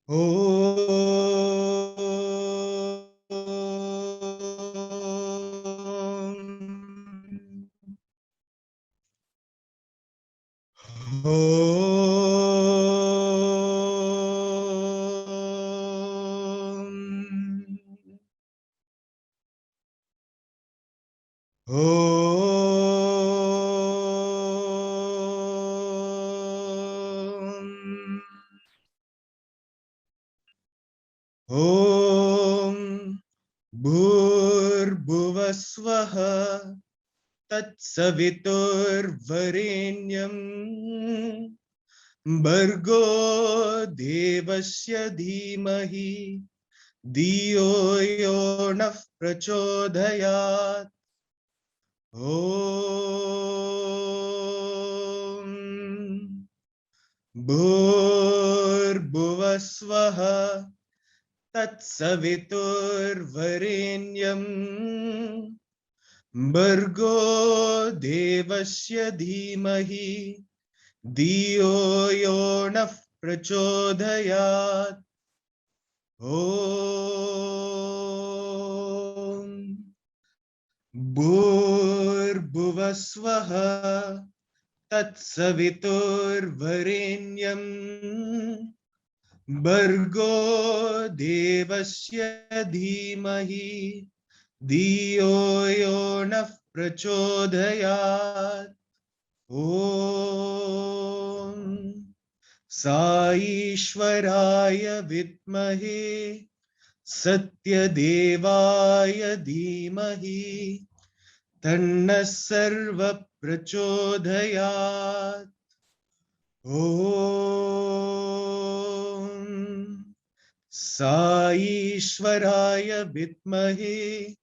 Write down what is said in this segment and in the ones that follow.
Om Bhurбhuvasvaha Tatsavitur Varenyam Bhargo Devasya Dhimahi Diyo Yonah Prachodayat. Om Bhurбhuvasvaha Tatsavitur Varenyam Bhargo Devasya Dhimahi Diyo Yonah Prachodayat. Om Bhurбhuvasvaha Tatsavitur Varenyam Bhargo Devasya Dhimahi Diyo Yonah Prachodayat. Om Saishwaraya Vidmahe Satyadevaya Dhimahi Tanna Sarva Prachodayat. Om Saishwaraya Vidmahe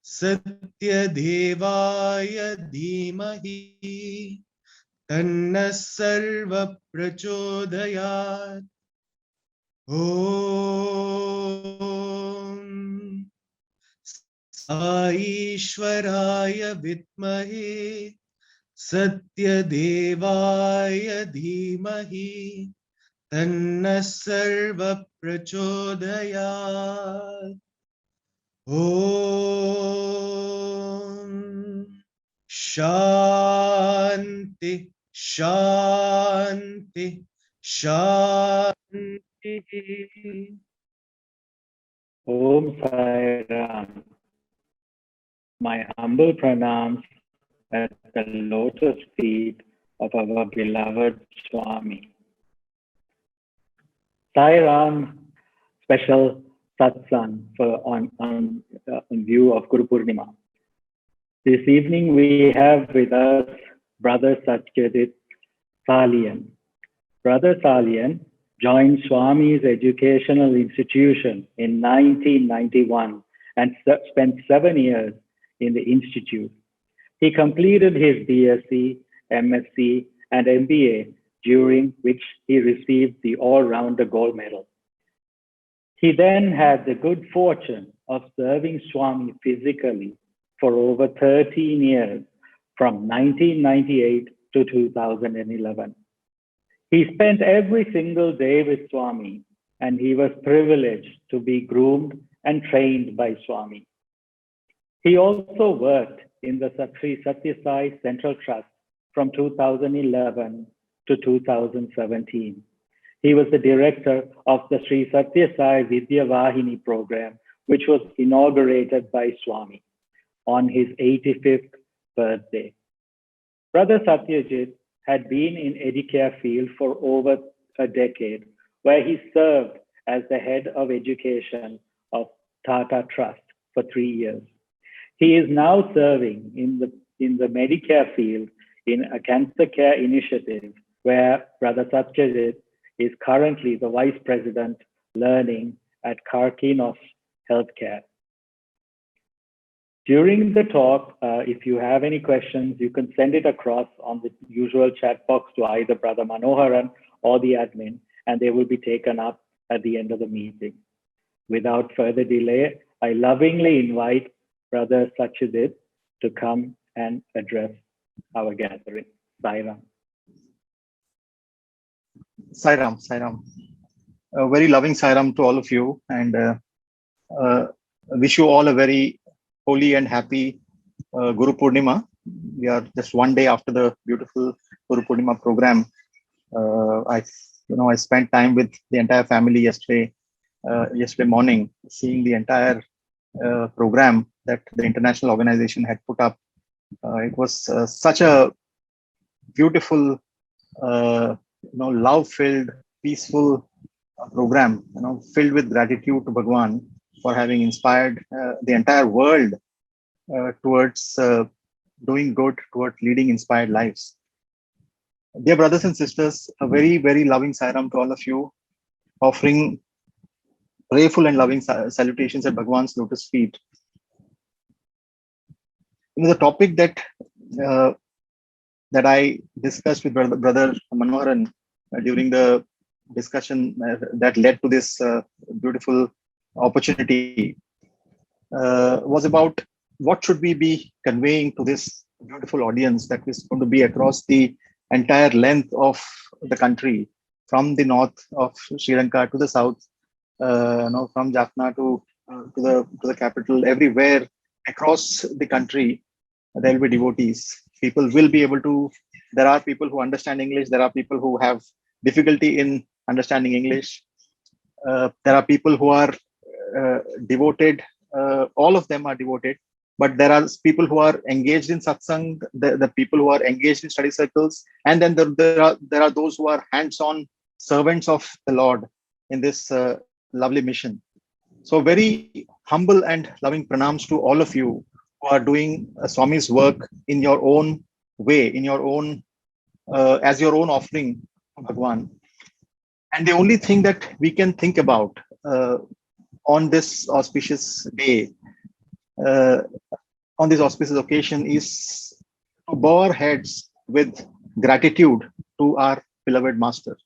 Satyadevaya Dhimahi Tanna Sarva Prachodayat. Om Saishwaraya Vidmahe Satyadevaya Dhimahi Tanna Sarva Prachodayat. Om Shanti Shanti Shanti. Om Sai Ram. My humble pranams at the lotus feet of our beloved Swami. Sai Ram special Satsang in view of Guru Purnima. This evening we have with us Brother Satyajit Salian. Brother Salian joined Swami's educational institution in 1991 and spent 7 years in the institute. He completed his BSc, MSc, and MBA, during which he received the all-rounder gold medal. He then had the good fortune of serving Swami physically for over 13 years, from 1998 to 2011. He spent every single day with Swami, and he was privileged to be groomed and trained by Swami. He also worked in the Sri Sathya Sai Central Trust from 2011 to 2017. He was the director of the Sri Sathya Sai Vidya Vahini program, which was inaugurated by Swami on his 85th birthday. Brother Satyajit had been in Edicare field for over a decade, where he served as the head of education of Tata Trust for 3 years. He is now serving in the Medicare field in a cancer care initiative, where Brother Satyajit is currently the Vice President Learning at Karkinos Healthcare. During the talk, if you have any questions, you can send it across on the usual chat box to either Brother Manoharan or the admin, and they will be taken up at the end of the meeting. Without further delay, I lovingly invite Brother Satyajit to come and address our gathering. Sai Ram. Sai Ram, Sai Ram. A very loving Sairam to all of you, and uh, wish you all a very holy and happy Guru Purnima. We are just one day after the beautiful Guru Purnima program. I spent time with the entire family yesterday morning, seeing the entire program that the international organization had put up. It was such a beautiful, love-filled, peaceful program, filled with gratitude to Bhagwan for having inspired the entire world towards doing good, towards leading inspired lives. Dear brothers and sisters, a very, very loving Sairam to all of you, offering prayerful and loving salutations at Bhagwan's lotus feet. The topic uh, that I discussed with brother Manoharan during the discussion that led to this beautiful opportunity was about what should we be conveying to this beautiful audience that is going to be across the entire length of the country, from the north of Sri Lanka to the south, from Jaffna to the capital, everywhere across the country, there will be devotees. People will be able to. There are people who understand English. There are people who have difficulty in understanding English. There are people who are devoted. All of them are devoted, but there are people who are engaged in satsang, the people who are engaged in study circles, and then there are those who are hands-on servants of the Lord in this lovely mission. So very humble and loving pranams to all of you who are doing Swami's work in your own way, in your own as your own offering to Bhagwan. And the only thing that we can think about on this auspicious day, on this auspicious occasion, is to bow our heads with gratitude to our beloved master.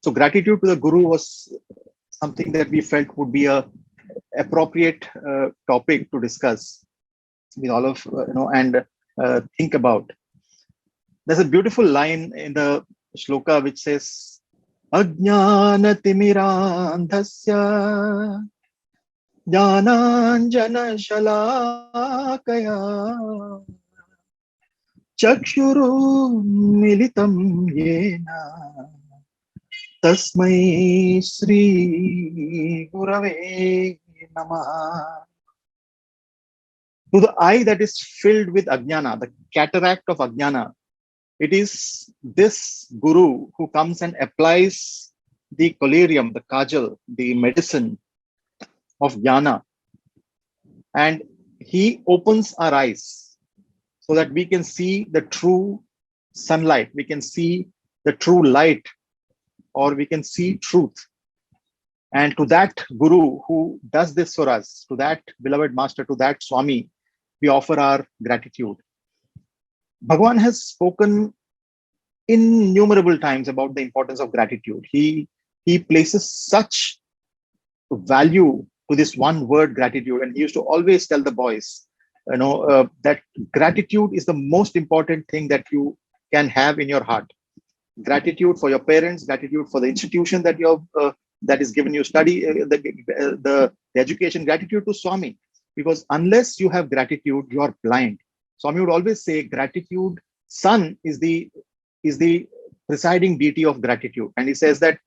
So gratitude to the Guru was something that we felt would be a appropriate topic to discuss with all of and think about. There's a beautiful line in the shloka which says, Ajnana timirandhasya jnananjana shalakaya chakshuru militam yena tasmai Sri Gurave Namaha. To the eye that is filled with ajnana, the cataract of ajnana, it is this Guru who comes and applies the collyrium, the kajal, the medicine of jnana, and he opens our eyes so that we can see the true sunlight, we can see the true light, or we can see truth. And to that Guru who does this for us, to that beloved master, to that Swami, we offer our gratitude. Bhagwan has spoken innumerable times about the importance of gratitude. He places such value to this one word, gratitude, and he used to always tell the boys, that gratitude is the most important thing that you can have in your heart. Gratitude for your parents, gratitude for the institution that you have that is given you study, the education, gratitude to Swami, because unless you have gratitude, you are blind. Swami would always say, gratitude, sun is the presiding deity of gratitude, and he says that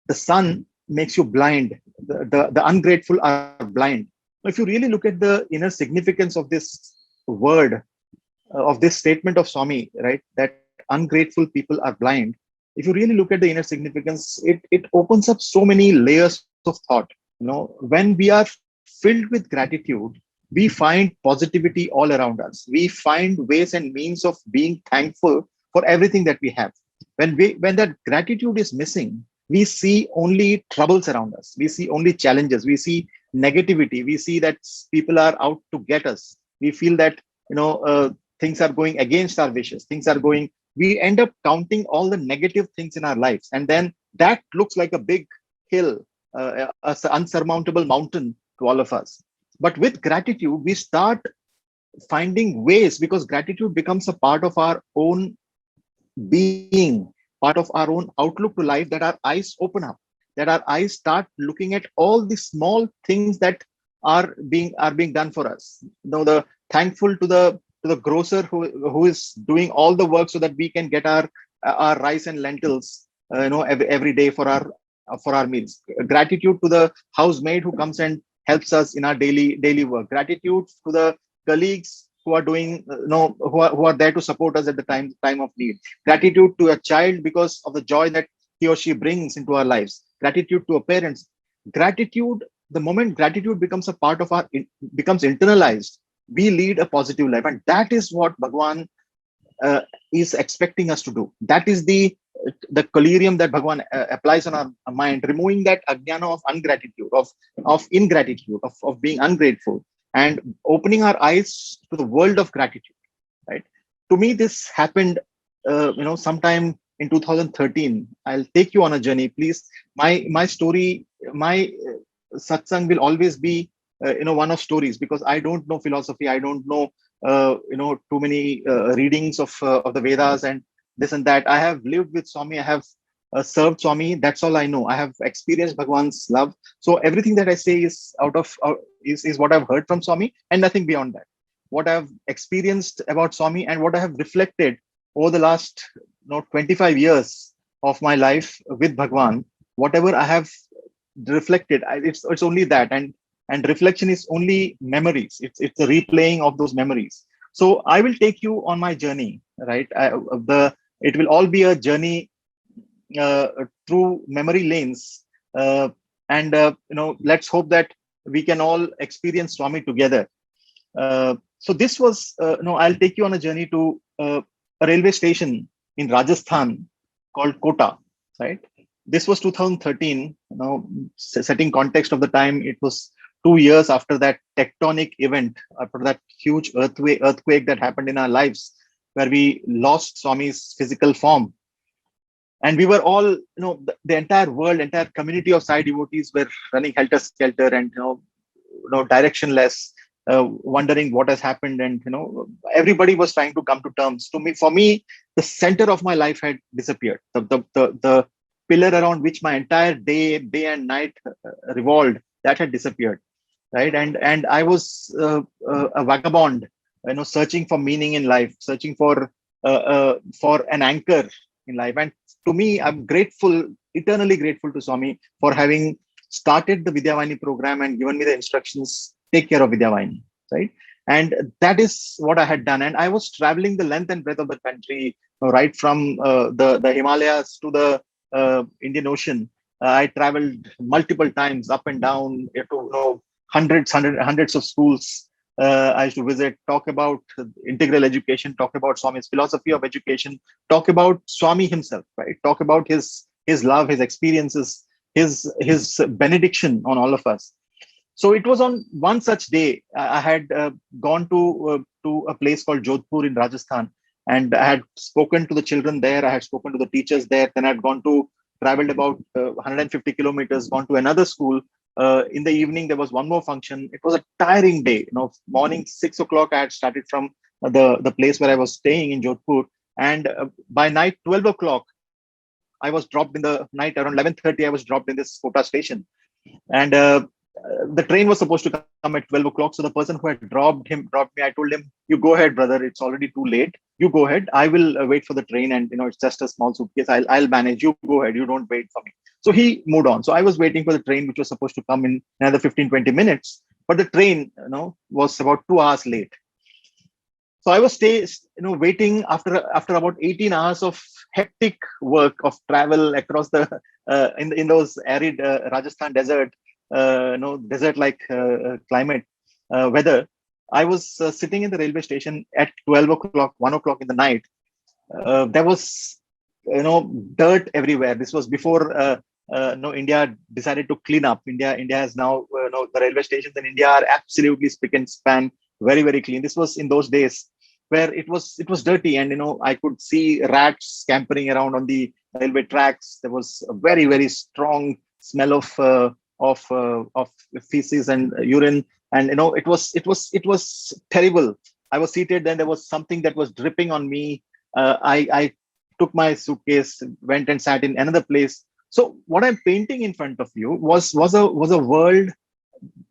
the sun makes you blind. The ungrateful are blind. If you really look at the inner significance of this word, of this statement of Swami, right, that ungrateful people are blind. If you really look at the inner significance, it opens up so many layers of thought. When we are filled with gratitude, we find positivity all around us. We find ways and means of being thankful for everything that we have. When that gratitude is missing, we see only troubles around us. We see only challenges. We see negativity. We see that people are out to get us. We feel that things are going against our wishes. We end up counting all the negative things in our lives, and then that looks like a big hill, an unsurmountable mountain to all of us. But with gratitude, we start finding ways, because gratitude becomes a part of our own being, part of our own outlook to life, that our eyes open up. that our eyes start looking at all the small things that are being done for us. The thankful to the grocer who is doing all the work so that we can get our rice and lentils, every day for our meals. Gratitude to the housemaid who comes and helps us in our daily work. Gratitude to the colleagues who are doing, who are there to support us at the time of need. Gratitude to a child because of the joy that he or she brings into our lives. Gratitude to our parents. Gratitude, the moment gratitude becomes a part of becomes internalized, we lead a positive life, and that is what Bhagwan is expecting us to do. That is the collyrium that Bhagwan applies on our mind, removing that ajnana of ungratitude, of ingratitude, of being ungrateful, and opening our eyes to the world of gratitude. Right? To me, this happened, sometime in 2013. I'll take you on a journey, please. My story, my satsang will always be, one of stories, because I don't know philosophy. I don't know, too many readings of the Vedas and this and that. I have lived with Swami. I have served Swami. That's all I know. I have experienced Bhagwan's love. So everything that I say is is what I've heard from Swami, and nothing beyond that. What I've experienced about Swami and what I have reflected over the last 25 years of my life with Bhagwan, whatever I have reflected, it's only that, and reflection is only memories. It's a replaying of those memories. So I will take you on my journey, right? It will all be a journey uh, through memory lanes, and let's hope that we can all experience Swami together. So this was, I'll take you on a journey to a railway station in Rajasthan called Kota, right? This was 2013. Setting context of the time, it was 2 years after that tectonic event, after that huge earthquake that happened in our lives, where we lost Swami's physical form. And we were all, the entire world, entire community of Sai devotees were running helter skelter and, directionless, wondering what has happened. And, everybody was trying to come to terms. For me, the center of my life had disappeared. The pillar around which my entire day and night revolved, that had disappeared. Right. And I was a vagabond, searching for meaning in life, searching for an anchor in life. And to me, I'm grateful, eternally grateful to Swami for having started the Vidyavani program and given me the instructions, take care of Vidyavani, right? And that is what I had done. And I was traveling the length and breadth of the country, right from the Himalayas to the Indian Ocean. I traveled multiple times up and down to hundreds of schools. I used to visit, talk about integral education, talk about Swami's philosophy of education, talk about Swami himself, right? Talk about his love, his experiences, his benediction on all of us. So it was on one such day, I had gone to a place called Jodhpur in Rajasthan, and I had spoken to the children there. I had spoken to the teachers there. Then I'd traveled about 150 kilometers, gone to another school. In the evening, there was one more function. It was a tiring day. Morning 6 o'clock, I had started from the place where I was staying in Jodhpur, and by night 12 o'clock, I was dropped in the night around 11:30. I was dropped in this Kota station, and the train was supposed to come at 12 o'clock. So the person who had dropped me, I told him, "You go ahead, brother. It's already too late. You go ahead. I will wait for the train, and it's just a small suitcase. I'll manage. You go ahead. You don't wait for me." So he moved on. So I was waiting for the train, which was supposed to come in another 15-20 minutes, but the train, was about 2 hours late. So I was waiting after about 18 hours of hectic work, of travel across the in those arid Rajasthan desert, desert-like climate weather. I was sitting in the railway station at 12 o'clock, 1 o'clock in the night. There was, dirt everywhere. This was before, India decided to clean up. India has now, the railway stations in India are absolutely spick and span, very, very clean. This was in those days where it was dirty, and I could see rats scampering around on the railway tracks. There was a very, very strong smell of feces and urine, and it was terrible. I was seated, then there was something that was dripping on me. I took my suitcase, went and sat in another place So what I'm painting in front of you was a world.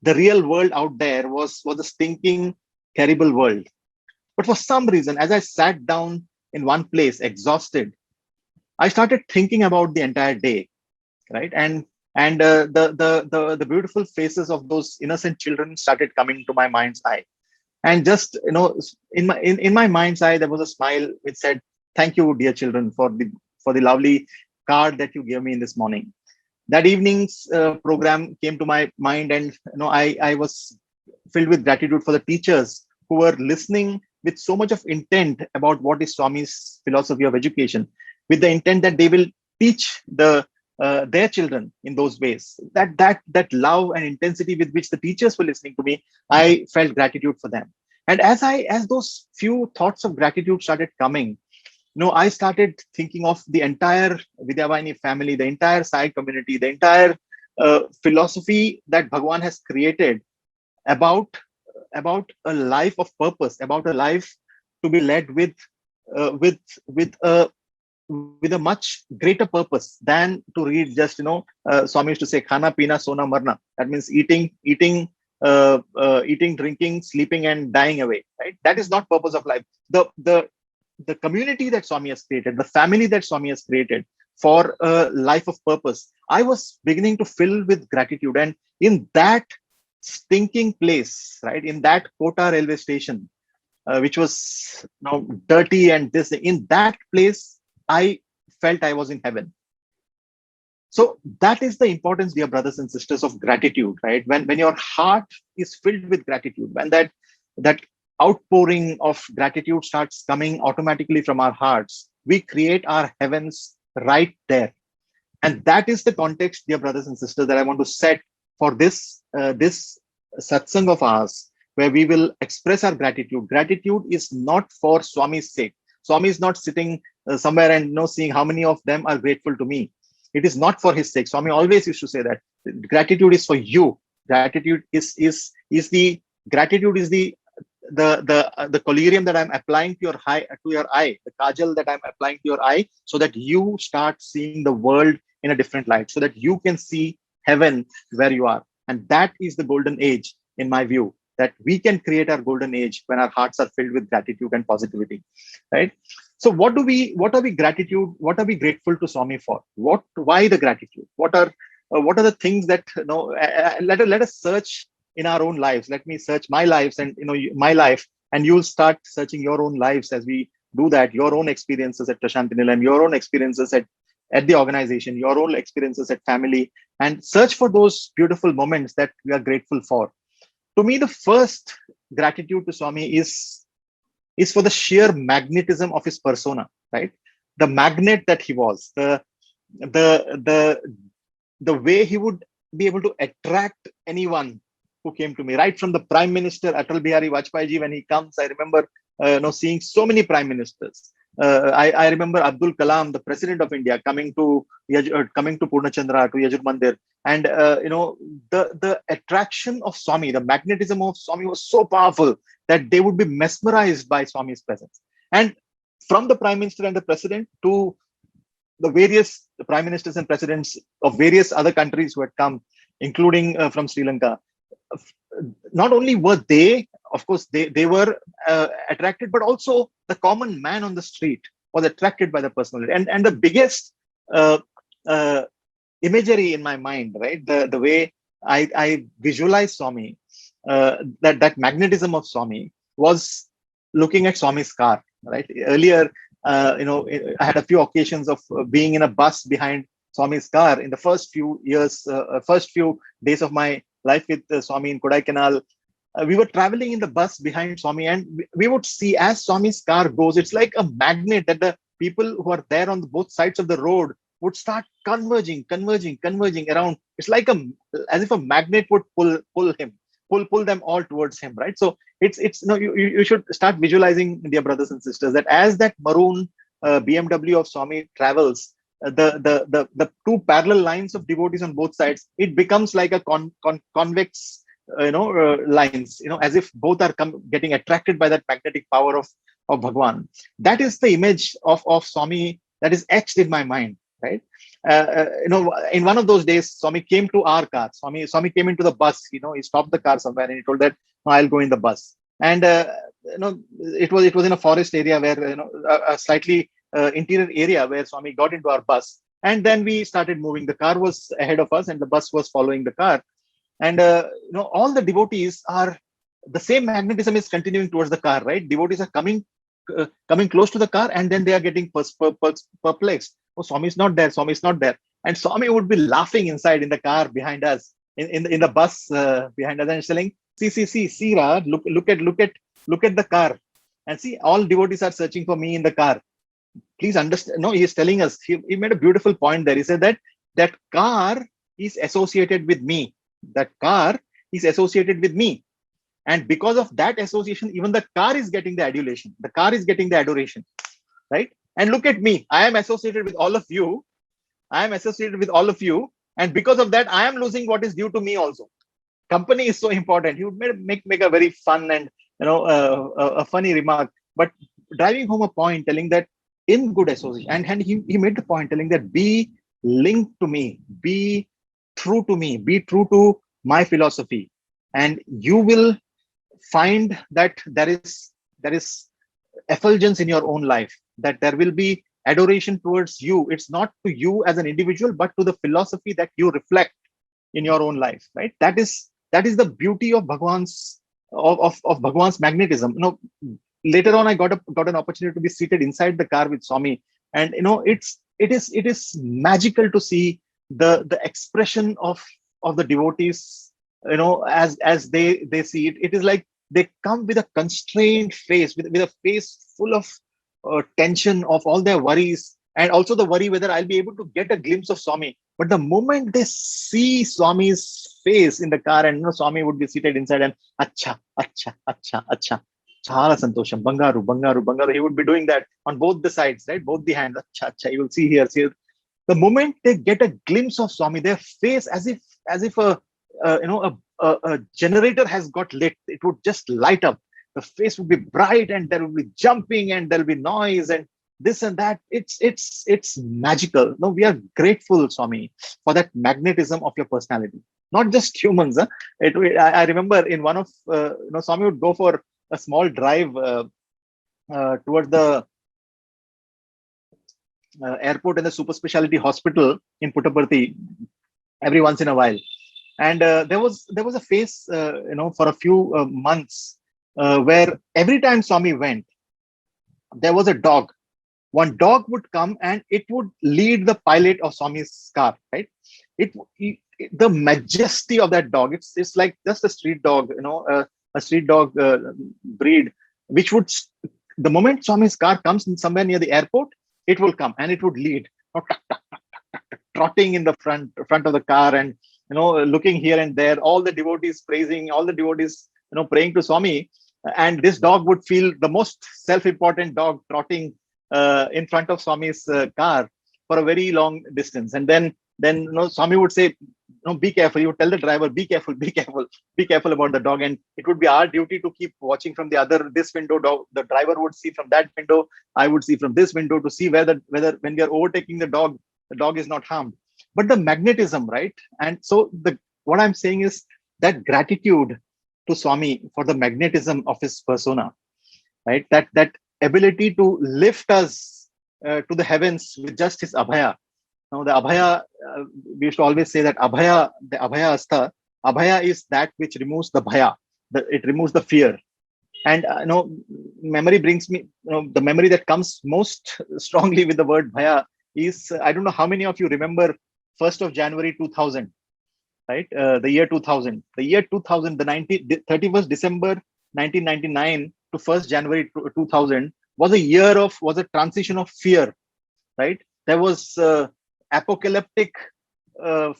The real world out there was a stinking, terrible world. But for some reason, as I sat down in one place, exhausted, I started thinking about the entire day, right? And the beautiful faces of those innocent children started coming to my mind's eye. And just, in my mind's eye, there was a smile which said, "Thank you, dear children, for the lovely card that you gave me in this morning." That evening's program came to my mind, and I was filled with gratitude for the teachers who were listening with so much of intent about what is Swami's philosophy of education, with the intent that they will teach their children in those ways. That love and intensity with which the teachers were listening to me, I felt gratitude for them. And as those few thoughts of gratitude started coming, I started thinking of the entire Vidyavani family, the entire Sai community, the entire philosophy that Bhagwan has created about a life of purpose, about a life to be led uh, with with a with a much greater purpose than to read just Swami used to say khana pina sona marna. That means eating, drinking, sleeping, and dying away. Right? That is not purpose of life. The community that Swami has created, the family that Swami has created for a life of purpose, I was beginning to fill with gratitude. And in that stinking place, right, in that Kota railway station, which was dirty and this, in that place, I felt I was in heaven. So that is the importance, dear brothers and sisters, of gratitude, right? When your heart is filled with gratitude, when that outpouring of gratitude starts coming automatically from our hearts, we create our heavens right there. And that is the context, dear brothers and sisters, that I want to set for this satsang of ours, where we will express our gratitude. Gratitude is not for Swami's sake. Swami is not sitting somewhere and seeing how many of them are grateful to me. It is not for his sake. Swami always used to say that gratitude is for you. Gratitude is the gratitude is the collyrium that I'm applying to your eye, the kajal that I'm applying to your eye, so that you start seeing the world in a different light, so that you can see heaven where you are. And that is the golden age, in my view, that we can create our golden age when our hearts are filled with gratitude and positivity, right? So what are we grateful to Swami for? Why the gratitude? What are the things that, let us search in our own lives. Let me search my lives and my life, and you'll start searching your own lives as we do that. Your own experiences at Prasanthi Nilayam, your own experiences at the organization, your own experiences at family, and search for those beautiful moments that we are grateful for. To me, the first gratitude to Swami is for the sheer magnetism of his persona, right? The magnet that he was, the way he would be able to attract anyone who came to me, right from the Prime Minister Atal Bihari Vajpayee ji. When he comes, I remember seeing so many prime ministers. I remember Abdul Kalam, the President of India, coming to Purnachandra, to Yajur Mandir, and the attraction of Swami, the magnetism of Swami was so powerful that they would be mesmerized by Swami's presence. And from the Prime Minister and the President to the various prime ministers and presidents of various other countries who had come, including from Sri Lanka, not only were they, of course, they were attracted, but also the common man on the street was attracted by the personality. And the biggest imagery in my mind, right, the way I visualize Swami, that magnetism of Swami, was looking at Swami's car. Right, earlier, I had a few occasions of being in a bus behind Swami's car in the first few days of my life with Swami in Kodaikanal. We were traveling in the bus behind Swami, and we would see, as Swami's car goes, it's like a magnet that the people who are there on both sides of the road would start converging around. It's like as if a magnet would pull them all towards him, right? So it's you should start visualizing, dear brothers and sisters, that as that maroon BMW of Swami travels, the two parallel lines of devotees on both sides, it becomes like a convex lines, as if both are getting attracted by that magnetic power of Bhagwan. That is the image of Swami that is etched in my mind, right? in one of those days, Swami came to our car. Swami came into the bus. He stopped the car somewhere and he told that, no, I'll go in the bus. And it was in a forest area where a slightly interior area where Swami got into our bus. And then we started moving. The car was ahead of us and the bus was following the car. And all the devotees are, the same magnetism is continuing towards the car, right? Devotees are coming close to the car, and then they are getting perplexed. Oh, Swami is not there. Swami is not there. And Swami would be laughing inside in the car behind us, in the bus behind us, and telling, see, Ra, look at the car, and see, all devotees are searching for me in the car. Please understand. No, he is telling us. He made a beautiful point there. He said that car is associated with me. That car is associated with me. And because of that association, even the car is getting the adulation. The car is getting the adoration, right? And look at me. I am associated with all of you. And because of that, I am losing what is due to me also. Company is so important. He would make a very fun and a funny remark, but driving home a point, telling that in good association, and he made the point telling that be linked to me, be true to me, be true to my philosophy, and you will find that there is effulgence in your own life, that there will be adoration towards you. It's not to you as an individual, but to the philosophy that you reflect in your own life, right? That is the beauty of Bhagwan's magnetism. Later on, I got an opportunity to be seated inside the car with Swami, and it is magical to see the expression of the devotees, as they see it. It is like they come with a constrained face, with a face full of tension of all their worries, and also the worry whether I'll be able to get a glimpse of Swami. But the moment they see Swami's face in the car, and Swami would be seated inside, and acha, chala santosham, bangaru. He would be doing that on both the sides, right? Both the hands. Acha. You will see here. The moment they get a glimpse of Swami, their face as if a generator has got lit. It would just light up. The face would be bright, and there will be jumping, and there will be noise, and this and that. It's magical. No, we are grateful, Swami, for that magnetism of your personality. Not just humans. I remember in one of Swami would go for a small drive towards the airport and the super specialty hospital in Puttaparthi every once in a while. And there was a phase, for a few months where every time Swami went, there was a dog. One dog would come and it would lead the pilot of Swami's car, right? The majesty of that dog, it's like just a street dog, a street dog breed, which would, the moment Swami's car comes in somewhere near the airport, it will come and it would lead, trotting in the front of the car, and looking here and there, all the devotees praising, all the devotees praying to Swami, and this dog would feel the most self-important dog trotting in front of Swami's car for a very long distance. And then Swami would say, be careful. He would tell the driver, be careful about the dog. And it would be our duty to keep watching from this window. The driver would see from that window. I would see from this window to see whether when we are overtaking the dog is not harmed. But the magnetism, right? And so what I'm saying is that gratitude to Swami for the magnetism of his persona, right? That ability to lift us to the heavens with just his abhaya. Now, the abhaya, we used to always say that abhaya, the abhaya asta, abhaya is that which removes the bhaya, it removes the fear. And memory brings me, the memory that comes most strongly with the word bhaya is, I don't know how many of you remember 1st of January 2000, right? The year 2000. The year 2000, the 31st December 1999 to 1st January 2000 was a transition of fear, right? There was apocalyptic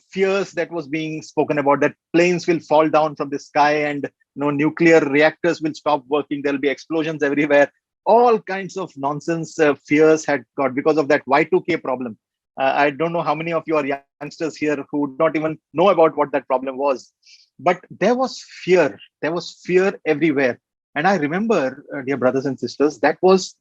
fears that was being spoken about, that planes will fall down from the sky and nuclear reactors will stop working, there'll be explosions everywhere. All kinds of nonsense fears had got because of that Y2K problem. I don't know how many of you are youngsters here who would not even know about what that problem was, but there was fear everywhere. And I remember, dear brothers and sisters, there was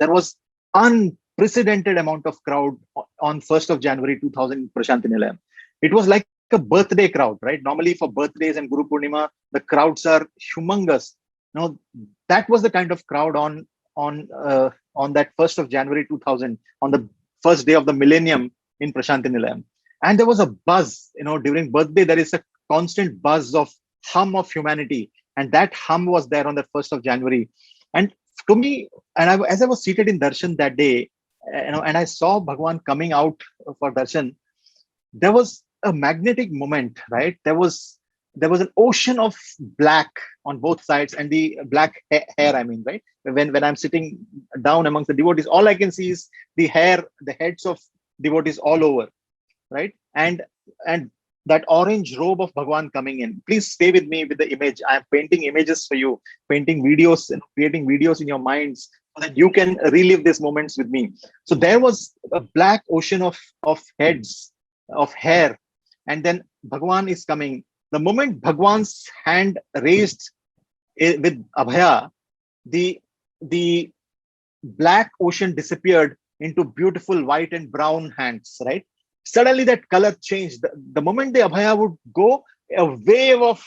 unprecedented amount of crowd on 1st of January 2000 Prasanthi Nilayam. It was like a birthday crowd, right? Normally for birthdays and Guru Purnima, the crowds are humongous. Now that was the kind of crowd on that 1st of January 2000, on the first day of the millennium in Prasanthi Nilayam. And there was a buzz, during birthday, there is a constant buzz of hum of humanity. And that hum was there on the 1st of January. And to me, as I was seated in darshan that day, and I saw Bhagwan coming out for darshan, there was a magnetic moment, right? There was an ocean of black on both sides, and the black hair, I mean, right? When I'm sitting down amongst the devotees, all I can see is the hair, the heads of devotees all over, right? And that orange robe of Bhagwan coming in. Please stay with me with the image. I'm painting images for you, painting videos and creating videos in your minds so that you can relive these moments with me. So there was a black ocean of heads, of hair, and then Bhagwan is coming. The moment Bhagwan's hand raised with Abhaya, the black ocean disappeared into beautiful white and brown hands, right? Suddenly that color changed. The moment the Abhaya would go, a wave of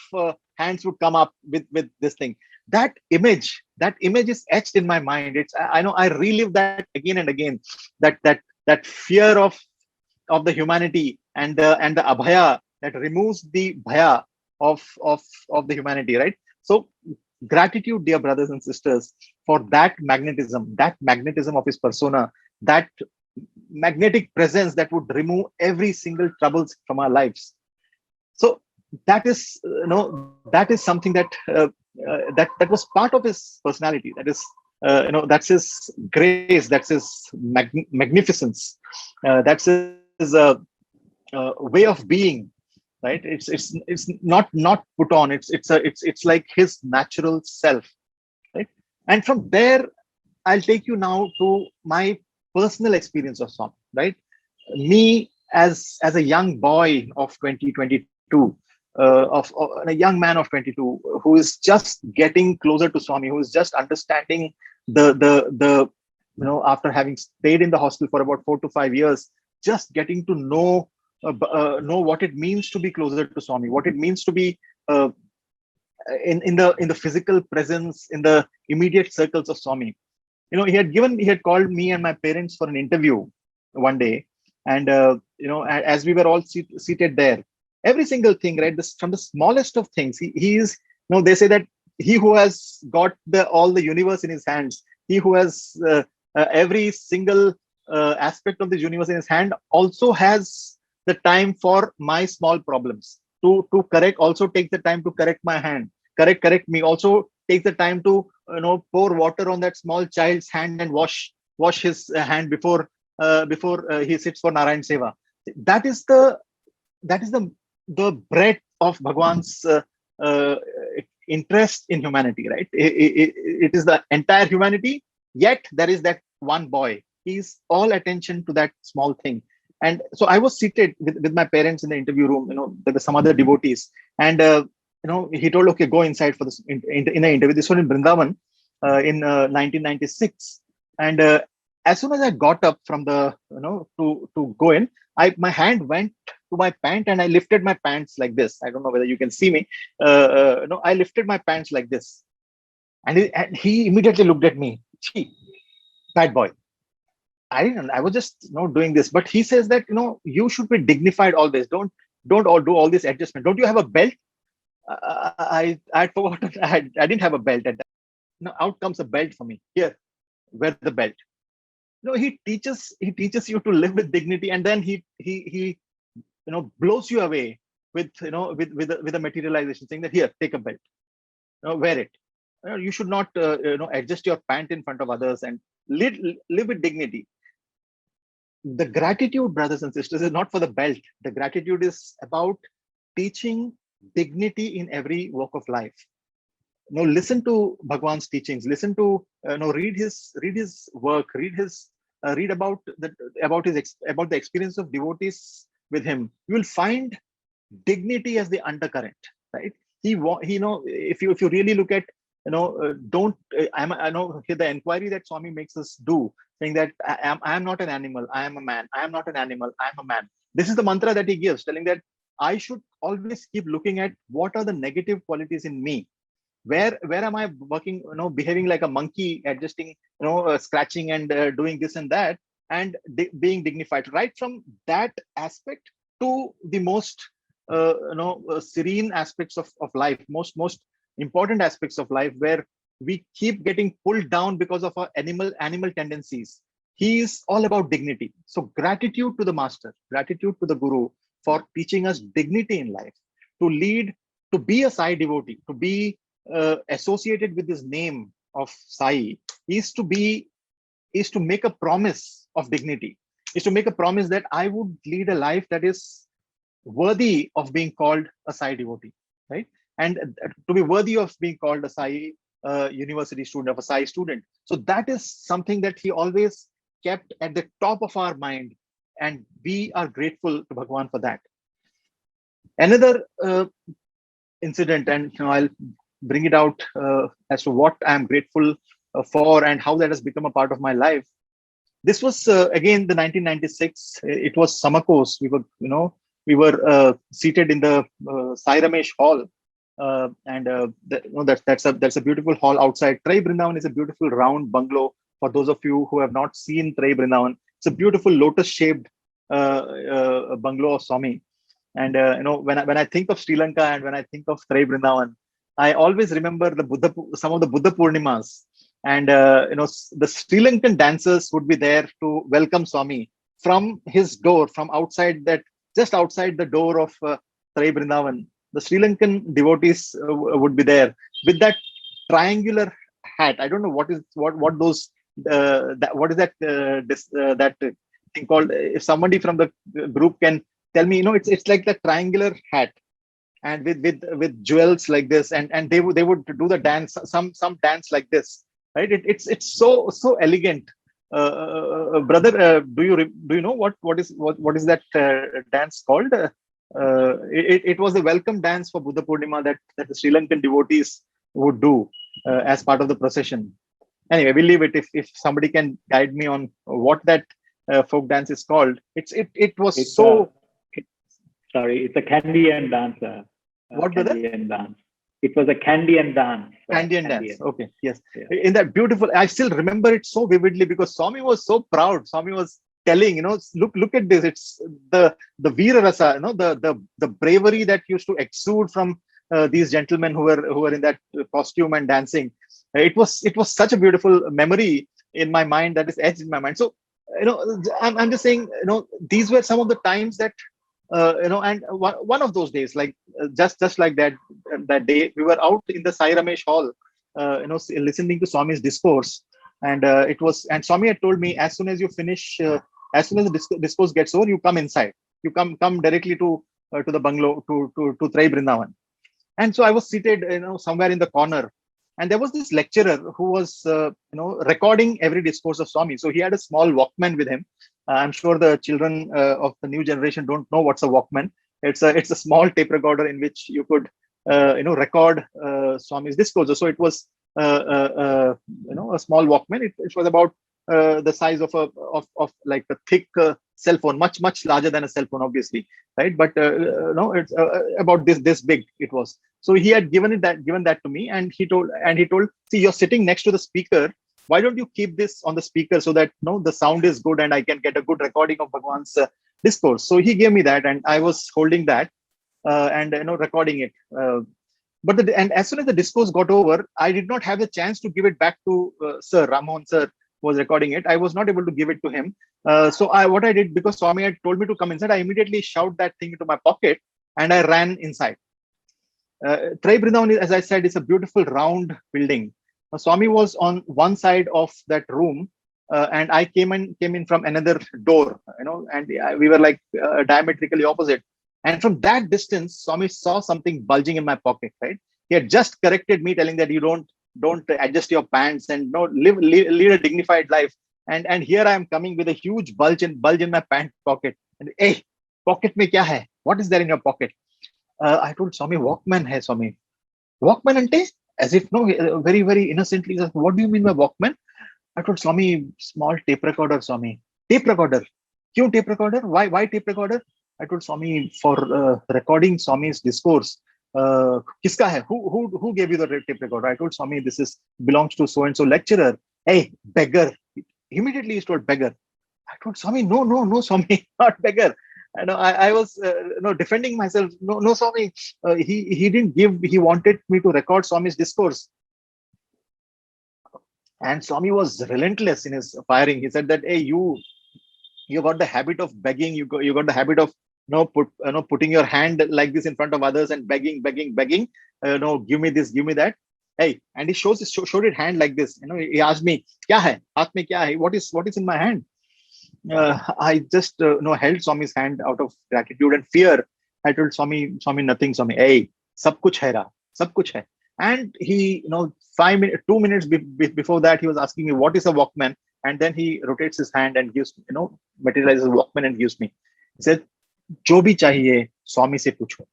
hands would come up with this thing. That image is etched in my mind. I know I relive that again and again. That fear of the humanity and the Abhaya that removes the bhaya of the humanity, right? So gratitude, dear brothers and sisters, for that magnetism of his persona, that magnetic presence that would remove every single troubles from our lives. So that is something that that was part of his personality. That is that's his grace, that's his magnificence, that's his way of being, right? It's not put on. It's like his natural self, right? And from there, I'll take you now to my personal experience of Swami, right? Me as a young boy of 2022, of a young man of 22, who is just getting closer to Swami, who is just understanding the after having stayed in the hostel for about 4 to 5 years, just getting to know what it means to be closer to Swami, what it means to be in the physical presence, in the immediate circles of Swami. He had called me and my parents for an interview one day, and as we were all seated there, every single thing, right, from the smallest of things, he is, they say that he who has got all the universe in his hands, he who has every single aspect of the universe in his hand, also has the time for my small problems to correct, also take the time to correct my hand, correct me, also take the time to pour water on that small child's hand and wash his hand before he sits for Narayan Seva. That is the breadth of Bhagwan's interest in humanity, right? It is the entire humanity, yet there is that one boy. He's all attention to that small thing. And so I was seated with my parents in the interview room. There were some other devotees, and he told, okay, go inside for this in the interview. This was in Vrindavan in 1996. And as soon as I got up from the to go in, my hand went to my pant and I lifted my pants like this. I don't know whether you can see me. I lifted my pants like this, and he immediately looked at me. Gee, bad boy. I was just doing this, but he says that you should be dignified always. Don't all do all this adjustment. Don't you have a belt? I forgot. I didn't have a belt at that. Out comes a belt for me. Here, wear the belt. He teaches you to live with dignity, and then he blows you away with with a materialization, saying that here, take a belt, wear it. You should not adjust your pant in front of others, and live with dignity. The gratitude, brothers and sisters, is not for the belt. The gratitude is about teaching dignity in every walk of life. Listen to Bhagwan's teachings. Listen to read his work. Read about the experience of devotees with him. You will find dignity as the undercurrent, right? If you really look at I know here the inquiry that Swami makes us do, saying that I am not an animal, I am a man. I am not an animal, I am a man. This is the mantra that he gives, telling that I should always keep looking at what are the negative qualities in me. Where am I working, behaving like a monkey, adjusting, scratching and doing this and that, and being dignified, right from that aspect to the most serene aspects of life, most important aspects of life, where we keep getting pulled down because of our animal tendencies. He is all about dignity. So gratitude to the master, gratitude to the guru for teaching us dignity in life, to lead, to be a Sai devotee, to be associated with this name of Sai, is to make a promise of dignity, is to make a promise that I would lead a life that is worthy of being called a Sai devotee, right? And to be worthy of being called a Sai university student, of a Sai student. So that is something that he always kept at the top of our mind, and we are grateful to Bhagwan for that. Another incident, and I'll bring it out as to what I'm grateful for and how that has become a part of my life. This was again the 1996. It was summer course. We were seated in the Sai Ramesh Hall, and that's a beautiful hall outside. Trai Brindavan is a beautiful round bungalow. For those of you who have not seen Trai Brindavan, it's a beautiful lotus-shaped bungalow of Swami. And when I think of Sri Lanka and when I think of Trai Brindavan, I always remember some of the Buddha Purnimas, and the Sri Lankan dancers would be there to welcome Swami from his door, from outside that, just outside the door of Trai Brindavan. The Sri Lankan devotees would be there with that triangular hat. I don't know what is that thing called. If somebody from the group can tell me, it's like the triangular hat, and with jewels like this, and they would do the dance, some dance like this, right? It's so elegant. Brother, do you know what is that dance called? It was a welcome dance for Buddha Purnima that the Sri Lankan devotees would do as part of the procession. Anyway, we'll leave it. If somebody can guide me on what that folk dance is called. It was Sorry, it's a Kandyan dance. What, brother? Kandyan dance. It was a Kandyan dance. Kandyan dance. Okay, yes. Yeah. In that beautiful, I still remember it so vividly because Swami was so proud. Swami was telling, look at this. It's the Veera Rasa, the bravery that used to exude from these gentlemen who were in that costume and dancing. It was such a beautiful memory in my mind that is etched in my mind. So, I'm just saying, these were some of the times that, and one of those days, like just like that day, we were out in the Sai Ramesh Hall, listening to Swami's discourse, and and Swami had told me, as soon as you finish, as soon as the discourse gets over, you come inside, you come directly to the bungalow, to Trai Brindavan. And so I was seated, somewhere in the corner, and there was this lecturer who was, recording every discourse of Swami. So he had a small Walkman with him. I'm sure the children of the new generation don't know what's a Walkman. It's a small tape recorder in which you could, record Swami's discourses. So it was, a small Walkman. It was about the size of like a thick cell phone, much larger than a cell phone, obviously, right? But it's about this big. It was. So he had given that to me, and he told, see, you're sitting next to the speaker. Why don't you keep this on the speaker so that the sound is good and I can get a good recording of Bhagwan's discourse? So he gave me that, and I was holding that and recording it. But as soon as the discourse got over, I did not have the chance to give it back to Sir Ramon. Sir was recording it. I was not able to give it to him. So what I did, because Swami had told me to come inside, I immediately shoved that thing into my pocket and I ran inside. Trai Brindavan, as I said, is a beautiful round building. Swami was on one side of that room, and I came in from another door, and we were like diametrically opposite. And from that distance, Swami saw something bulging in my pocket. Right, he had just corrected me, telling that you don't adjust your pants and lead a dignified life. And here I am coming with a huge bulge in my pant pocket. And hey, pocket mein kya hai? What is there in your pocket? I told Swami, Walkman hai, Swami. Walkman ante? As if very, very innocently, what do you mean by Walkman? I told Swami, small tape recorder, Swami. Tape recorder. Kyun tape recorder? Why tape recorder? I told Swami, for recording Swami's discourse. Kiska hai? Who gave you the tape recorder? I told Swami, this is belongs to so and so lecturer. Hey, beggar. Immediately he told beggar. I told Swami, no, Swami, not beggar. I was defending myself. No, Swami. He didn't give. He wanted me to record Swami's discourse. And Swami was relentless in his firing. He said that, hey, you got the habit of begging. You got the habit of putting your hand like this in front of others and begging. No, give me this, give me that. Hey, and he showed his hand like this. He asked me, "Kya hai? Haath mein kya hai? What is in my hand?" I just held Swami's hand out of gratitude and fear. I told Swami, nothing, Swami. Hey, sab kuch hai ra, sab kuch hai. And he, 5 minutes, 2 minutes before that, he was asking me, what is a Walkman? And then he rotates his hand and gives, materializes a Walkman and gives me. He said, "Jo bhi chahiye, Swami se pucho."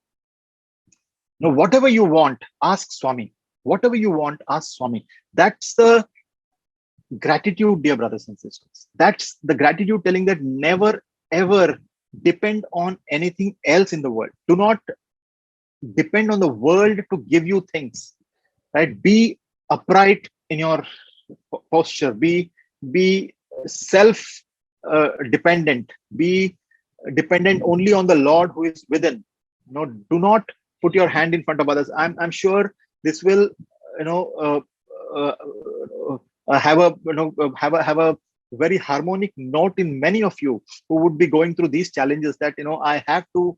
Whatever you want, ask Swami. Whatever you want, ask Swami. That's the gratitude, dear brothers and sisters. That's the gratitude telling that never ever depend on anything else in the world. Do not depend on the world to give you things. Right? Be upright in your posture. Be self dependent. Be dependent only on the Lord who is within. Do not put your hand in front of others. I'm sure this will have a very harmonic note in many of you who would be going through these challenges, that I have to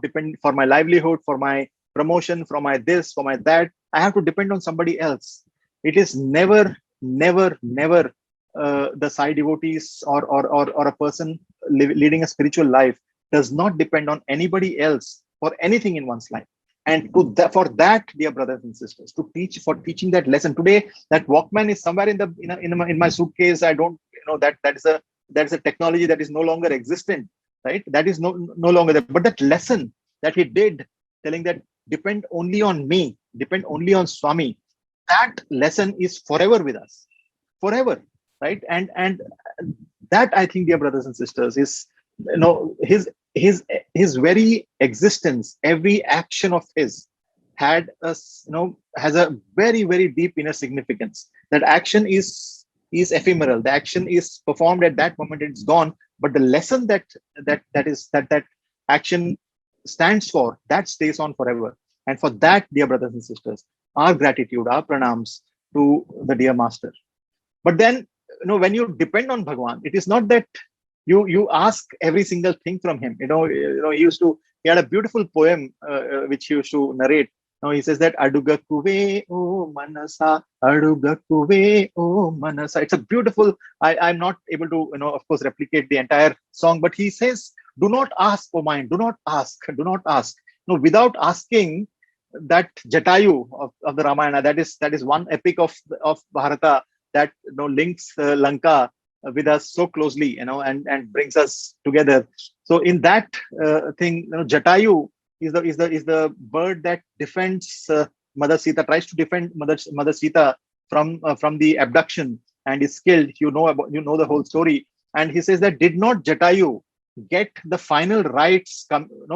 depend for my livelihood, for my promotion, for my this, for my that. I have to depend on somebody else. It is never the Sai devotees or a person leading a spiritual life does not depend on anybody else for anything in one's life. And for that, dear brothers and sisters, teaching that lesson today, that Walkman is somewhere in my suitcase. I don't, that is a technology that is no longer existent, right? That is no longer there. But that lesson that he did, telling that depend only on me, depend only on Swami, that lesson is forever with us, forever, right? And that, I think, dear brothers and sisters, is his very existence, every action of his has a very, very deep inner significance. That action is ephemeral. The action is performed at that moment, it's gone. But the lesson that action stands for, that stays on forever. And for that, dear brothers and sisters, our gratitude, our pranams to the dear master. But then, when you depend on Bhagwan, it is not that you ask every single thing from him. He had a beautiful poem which he used to narrate. He says that Adugakuve o Manasa, Adugakuve o Manasa. It's a beautiful, I'm not able to, of course, replicate the entire song, but he says, do not ask, O mind, do not ask. Without asking, that Jatayu of the Ramayana, that is one epic of Bharata that links Lanka with us so closely, and brings us together. So in that thing, Jatayu is the bird that defends Mother Sita, tries to defend Mother Sita from the abduction, and is killed. You know the whole story. And he says that did not Jatayu get the final rites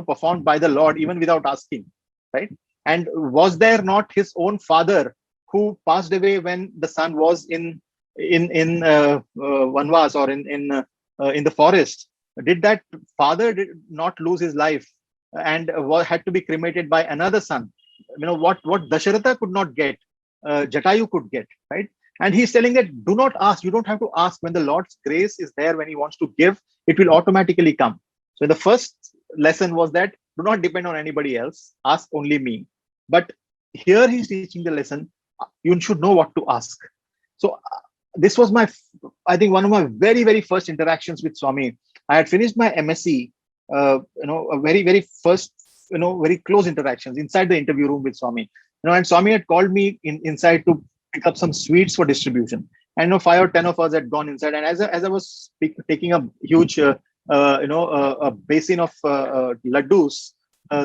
performed by the Lord even without asking, right? And was there not his own father who passed away when the son was in Vanvas, or in the forest? Did that father not lose his life and had to be cremated by another son? What Dasharatha could not get, Jatayu could get, right? And he's telling that do not ask. You don't have to ask. When the Lord's grace is there, when he wants to give, it will automatically come. So the first lesson was that do not depend on anybody else. Ask only me. But here he's teaching the lesson, you should know what to ask. So this was I think one of my very, very first interactions with Swami. I had finished my MSc, a very, very first, very close interactions inside the interview room with Swami. And Swami had called me inside to pick up some sweets for distribution. And 5 or 10 of us had gone inside. And as I was taking a huge, a basin of laddus,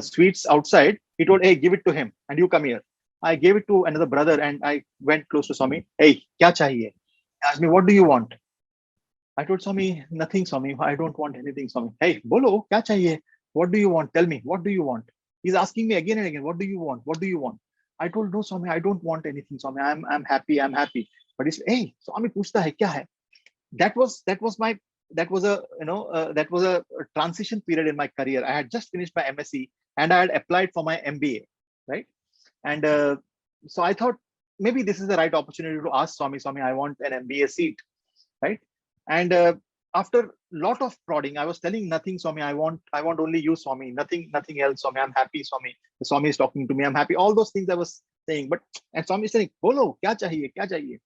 sweets outside, he told, hey, give it to him and you come here. I gave it to another brother and I went close to Swami. Hey, kya chahiye? He asked me, what do you want? I told Swami, nothing, Swami. I don't want anything, Swami. Hey, bolo, kya chahiye? What do you want? Tell me, what do you want? He's asking me again and again, what do you want? What do you want? I told, no, Swami, I don't want anything, Swami. I'm happy, I'm happy. But he said, hey, Swami, puchta hai, kya hai? That was a transition period in my career. I had just finished my MSc and I had applied for my MBA, right? And so I thought maybe this is the right opportunity to ask Swami, Swami, I want an MBA seat, right? And after lot of prodding, I was telling nothing, Swami. I want only you, Swami. Nothing else, Swami. I'm happy, Swami. The Swami is talking to me. I'm happy. All those things I was saying, but and Swami is saying, "Bolo, kya chahiye? Kya chahiye?"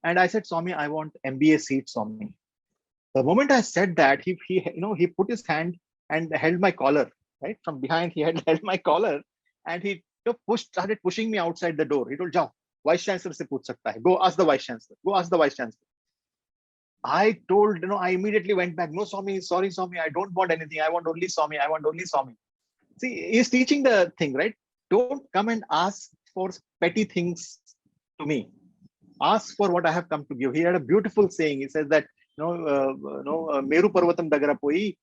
And I said, Swami, I want MBA seat, Swami. The moment I said that, he put his hand and held my collar, right from behind. He had held my collar, and he started pushing me outside the door. He told, "Jao, Vice Chancellor se pooch sakta hai. Go ask the Vice Chancellor. Go ask the Vice Chancellor." I told, I immediately went back. No, Swami, sorry, Swami, I don't want anything. I want only Swami. I want only Swami. See, he's teaching the thing, right? Don't come and ask for petty things to me. Ask for what I have come to give. He had a beautiful saying. He says that, Meru Parvatam Dagara Poi,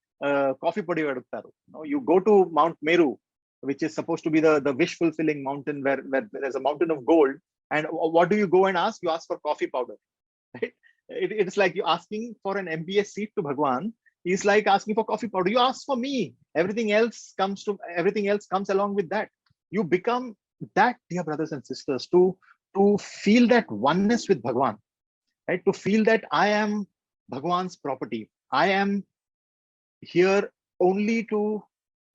coffee podi veduttaru. You go to Mount Meru, which is supposed to be the wish fulfilling mountain where there's a mountain of gold. And what do you go and ask? You ask for coffee powder, right? It's like you asking for an MBA seat to Bhagwan. He's like asking for coffee powder. You ask for me. Everything else comes along with that. You become that, dear brothers and sisters, to feel that oneness with Bhagwan, right? To feel that I am Bhagwan's property. I am here only to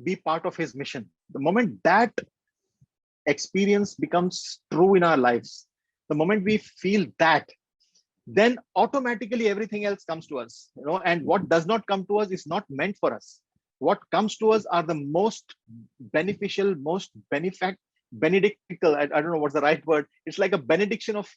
be part of his mission. The moment that experience becomes true in our lives, the moment we feel that, then automatically everything else comes to us, and what does not come to us is not meant for us. What comes to us are the most beneficial, most benedictical. I don't know what's the right word. It's like a benediction of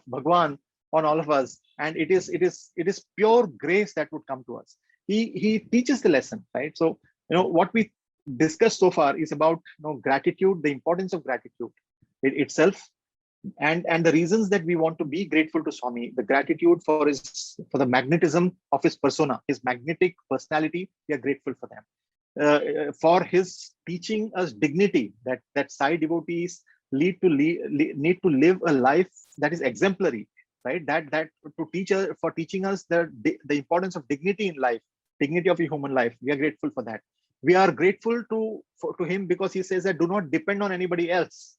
Bhagwan on all of us, and it is pure grace that would come to us. He teaches the lesson, right? So what we discussed so far is about gratitude, the importance of gratitude itself, and the reasons that we want to be grateful to Swami, the gratitude for the magnetism of his persona, his magnetic personality. We are grateful for them. For his teaching us dignity, that Sai devotees need to live a life that is exemplary, right? That for teaching us the importance of dignity in life, dignity of a human life. We are grateful for that. We are grateful to him because he says that do not depend on anybody else,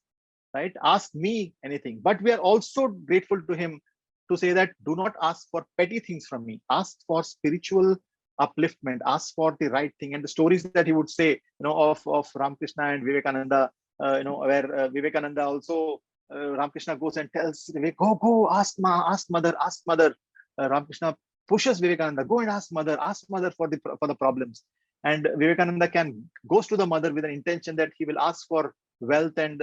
right? Ask me anything. But we are also grateful to him to say that do not ask for petty things from me. Ask for spiritual upliftment. Ask for the right thing. And the stories that he would say, of Ramakrishna and Vivekananda, where Vivekananda also, Ramakrishna goes and tells Vivek, go, ask mother. Ramakrishna pushes Vivekananda, go and ask mother for the problems. And Vivekananda goes to the mother with an intention that he will ask for wealth and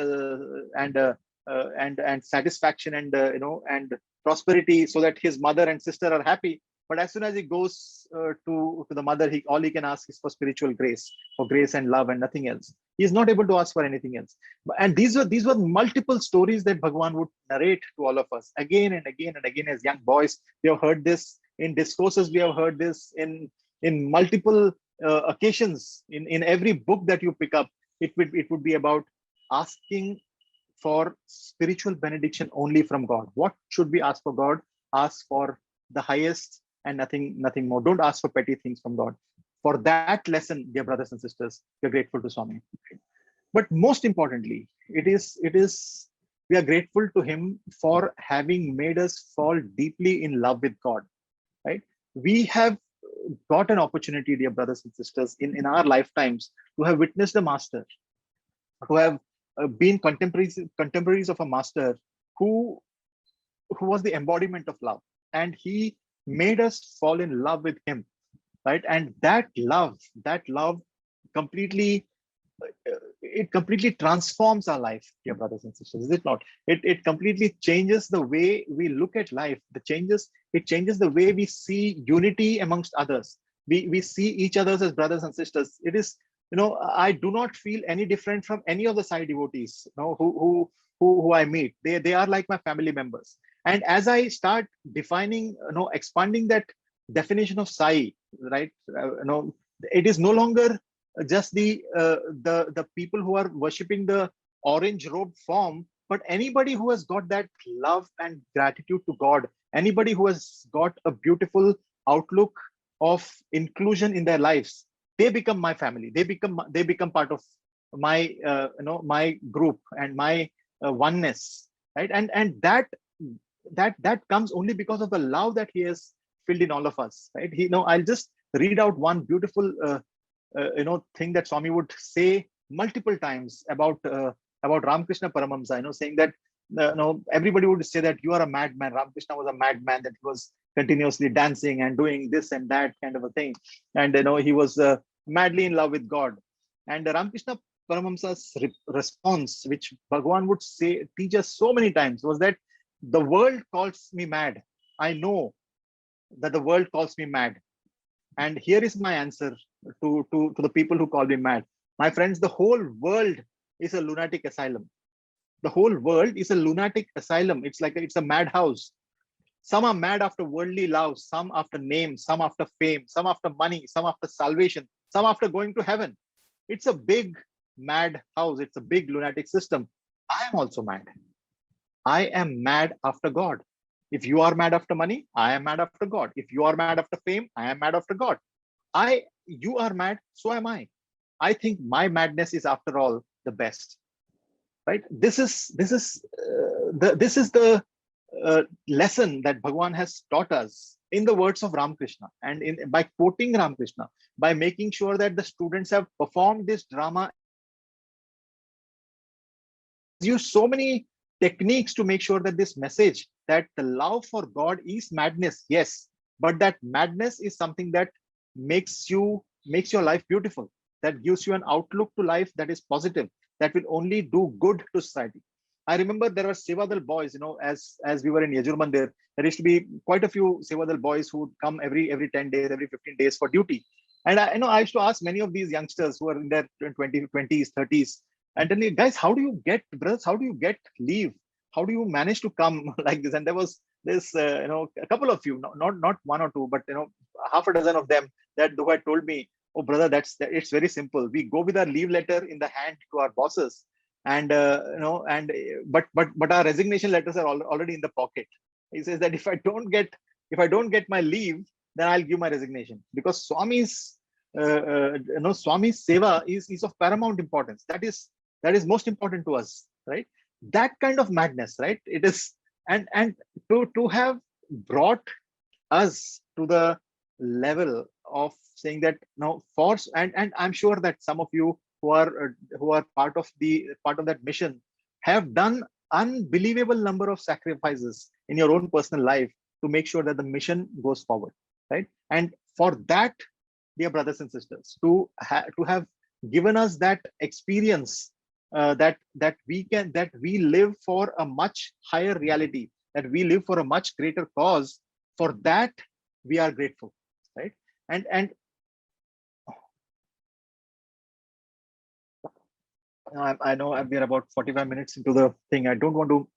satisfaction and prosperity, so that his mother and sister are happy. But as soon as he goes to the mother, all he can ask is for spiritual grace, for grace and love, and nothing else. He is not able to ask for anything else. And these were multiple stories that Bhagwan would narrate to all of us again and again and again as young boys. We have heard this in discourses. We have heard this in multiple occasions. In every book that you pick up, it would be about asking for spiritual benediction only from God. What should we ask for God? Ask for the highest and nothing more. Don't ask for petty things from God. For that lesson, dear brothers and sisters, we are grateful to Swami. But most importantly, we are grateful to him for having made us fall deeply in love with God, right? We have got an opportunity, dear brothers and sisters, in our lifetimes to have witnessed the master, to have been contemporaries of a master who was the embodiment of love, and he made us fall in love with him, right? And that love completely transforms our life, dear brothers and sisters, is it not? It completely changes the way we look at life. It changes the way we see unity amongst others. We see each other as brothers and sisters. It is, I do not feel any different from any of the Sai devotees, who I meet. They are like my family members. And as I start defining, expanding that definition of Sai, right, it is no longer just the people who are worshipping the orange robe form, but anybody who has got that love and gratitude to God, anybody who has got a beautiful outlook of inclusion in their lives, they become my family. They become part of my my group and my oneness, right? And that comes only because of the love that he has filled in all of us, right? I'll just read out one beautiful thing that Swami would say multiple times about Ramakrishna Paramahamsa, saying that everybody would say that you are a madman. Ramakrishna was a madman, that he was continuously dancing and doing this and that kind of a thing, and he was madly in love with God. And Ramakrishna Paramahamsa's response, which Bhagwan would say, teach us so many times, was that the world calls me mad. I know that the world calls me mad. And here is my answer to the people who call me mad. My friends, the whole world is a lunatic asylum. The whole world is a lunatic asylum. It's a madhouse. Some are mad after worldly love, some after name, some after fame, some after money, some after salvation, some after going to heaven. It's a big mad house. It's a big lunatic system. I am also mad. I am mad after God. If you are mad after money, I am mad after God. If you are mad after fame, I am mad after God. You are mad, so am I. I think my madness is, after all, the best. Right? This is the lesson that Bhagwan has taught us in the words of Ramakrishna, and by quoting Ramakrishna, by making sure that the students have performed this drama, use so many techniques to make sure that this message, that the love for God is madness, yes, but that madness is something that makes your life beautiful, that gives you an outlook to life that is positive, that will only do good to society. I remember there were Sevadal boys, as we were in Yajur there used to be quite a few Sevadal boys who would come every 10 days, every 15 days for duty. And I used to ask many of these youngsters who are in their 20s, 30s, and tell me, guys, how do you get, brothers, how do you get leave? How do you manage to come like this? And there was this, a couple of you, not one or two, but half a dozen of them who had told me, oh brother, it's very simple. We go with our leave letter in the hand to our bosses, and but our resignation letters are already in the pocket. He says that if I don't get my leave, then I'll give my resignation, because Swami's Swami's seva is of paramount importance. That is most important to us, right? That kind of madness, right? It is, and to have brought us to the level of saying that force, and I'm sure that some of you who are part of that mission have done unbelievable number of sacrifices in your own personal life to make sure that the mission goes forward, right? And for that, dear brothers and sisters, to have given us that experience, that we live for a much higher reality, that we live for a much greater cause, for that we are grateful, right? And I know we're about 45 minutes into the thing. I don't want to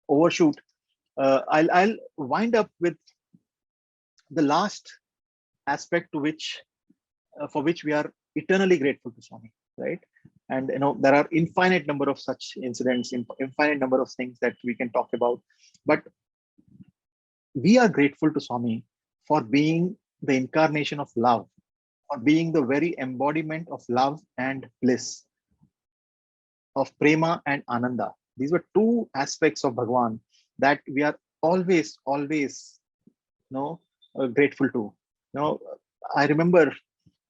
overshoot. I'll wind up with the last aspect to which for which we are eternally grateful to Swami, right? And there are infinite number of such incidents, infinite number of things that we can talk about, but we are grateful to Swami for being the incarnation of love, for being the very embodiment of love and bliss, of prema and ananda. These were two aspects of Bhagwan that we are always grateful to. I remember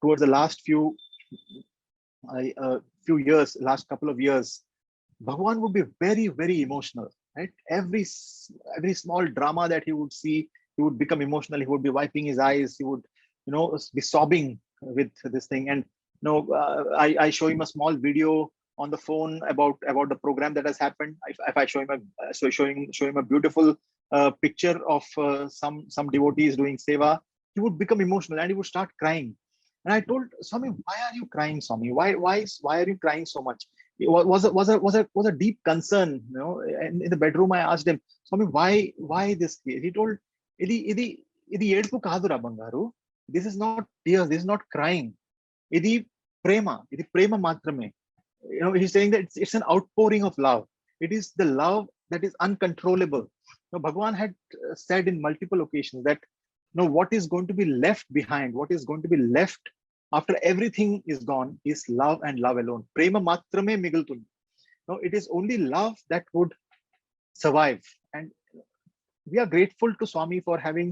towards the last few years, last couple of years, Bhagwan would be very, very emotional, right? Every small drama that he would see, he would become emotional. He would be wiping his eyes. He would, be sobbing with this thing. And I show him a small video on the phone about the program that has happened. If I show him a beautiful picture of some devotees doing seva, he would become emotional and he would start crying. And I told Swami, why are you crying, Swami? Why are you crying so much? it was a deep concern. You know, and in the bedroom, I asked him, Swami, why this case? He told, ఇది ఏడుపు కాదురా బంగారు. This is not tears. This is not crying. ఇది ప్రేమ మాత్రమే. You know, he's saying that it's an outpouring of love. It is the love that is uncontrollable. Now, Bhagavan had said in multiple occasions that, you know, what is going to be left behind, what is going to be left after everything is gone, is love and love alone. Prema matrame migultundi. No, it is only love that would survive. And we are grateful to Swami for having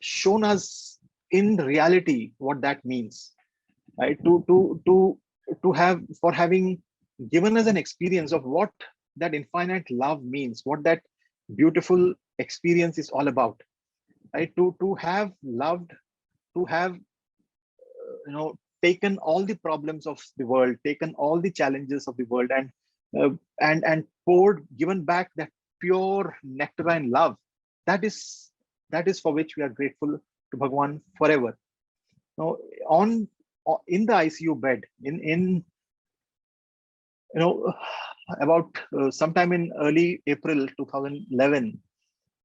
shown us in reality what that means. Right? To have, for having given us an experience of what that infinite love means, what that beautiful experience is all about. Right? To have loved, to have, you know, taken all the problems of the world, taken all the challenges of the world, and poured, given back that pure nectarine love. That is for which we are grateful to Bhagavan forever. Now, in the ICU bed, in you know, about sometime in early April 2011,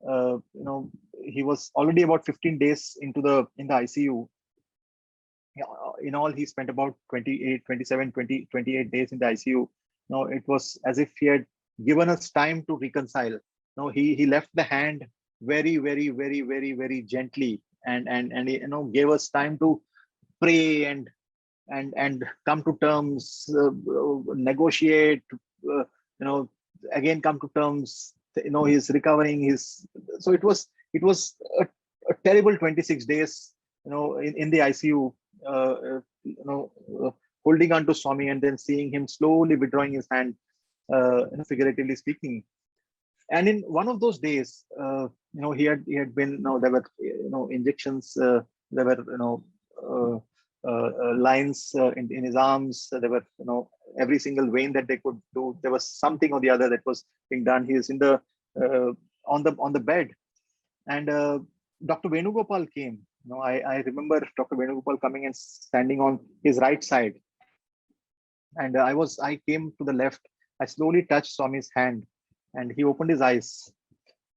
you know, he was already about 15 days in the ICU. In all, he spent about 28 days in the ICU. Now, it was as if he had given us time to reconcile. Now, he left the hand very, very, very, very, very gently, and you know, gave us time to pray and come to terms, negotiate, you know, again come to terms. You know, he's recovering. So it was a terrible 26 days, you know, in the ICU, you know, holding on to Swami and then seeing him slowly withdrawing his hand, you know, figuratively speaking. And in one of those days, you know, he had been, you know, there were, you know, injections, there were, you know, lines in his arms. There were, you know, every single vein that they could do, there was something or the other that was being done. He is in the on the bed, and Dr. Venugopal came. You know, I remember Dr. Venugopal coming and standing on his right side, and I came to the left. I slowly touched Swami's hand, and he opened his eyes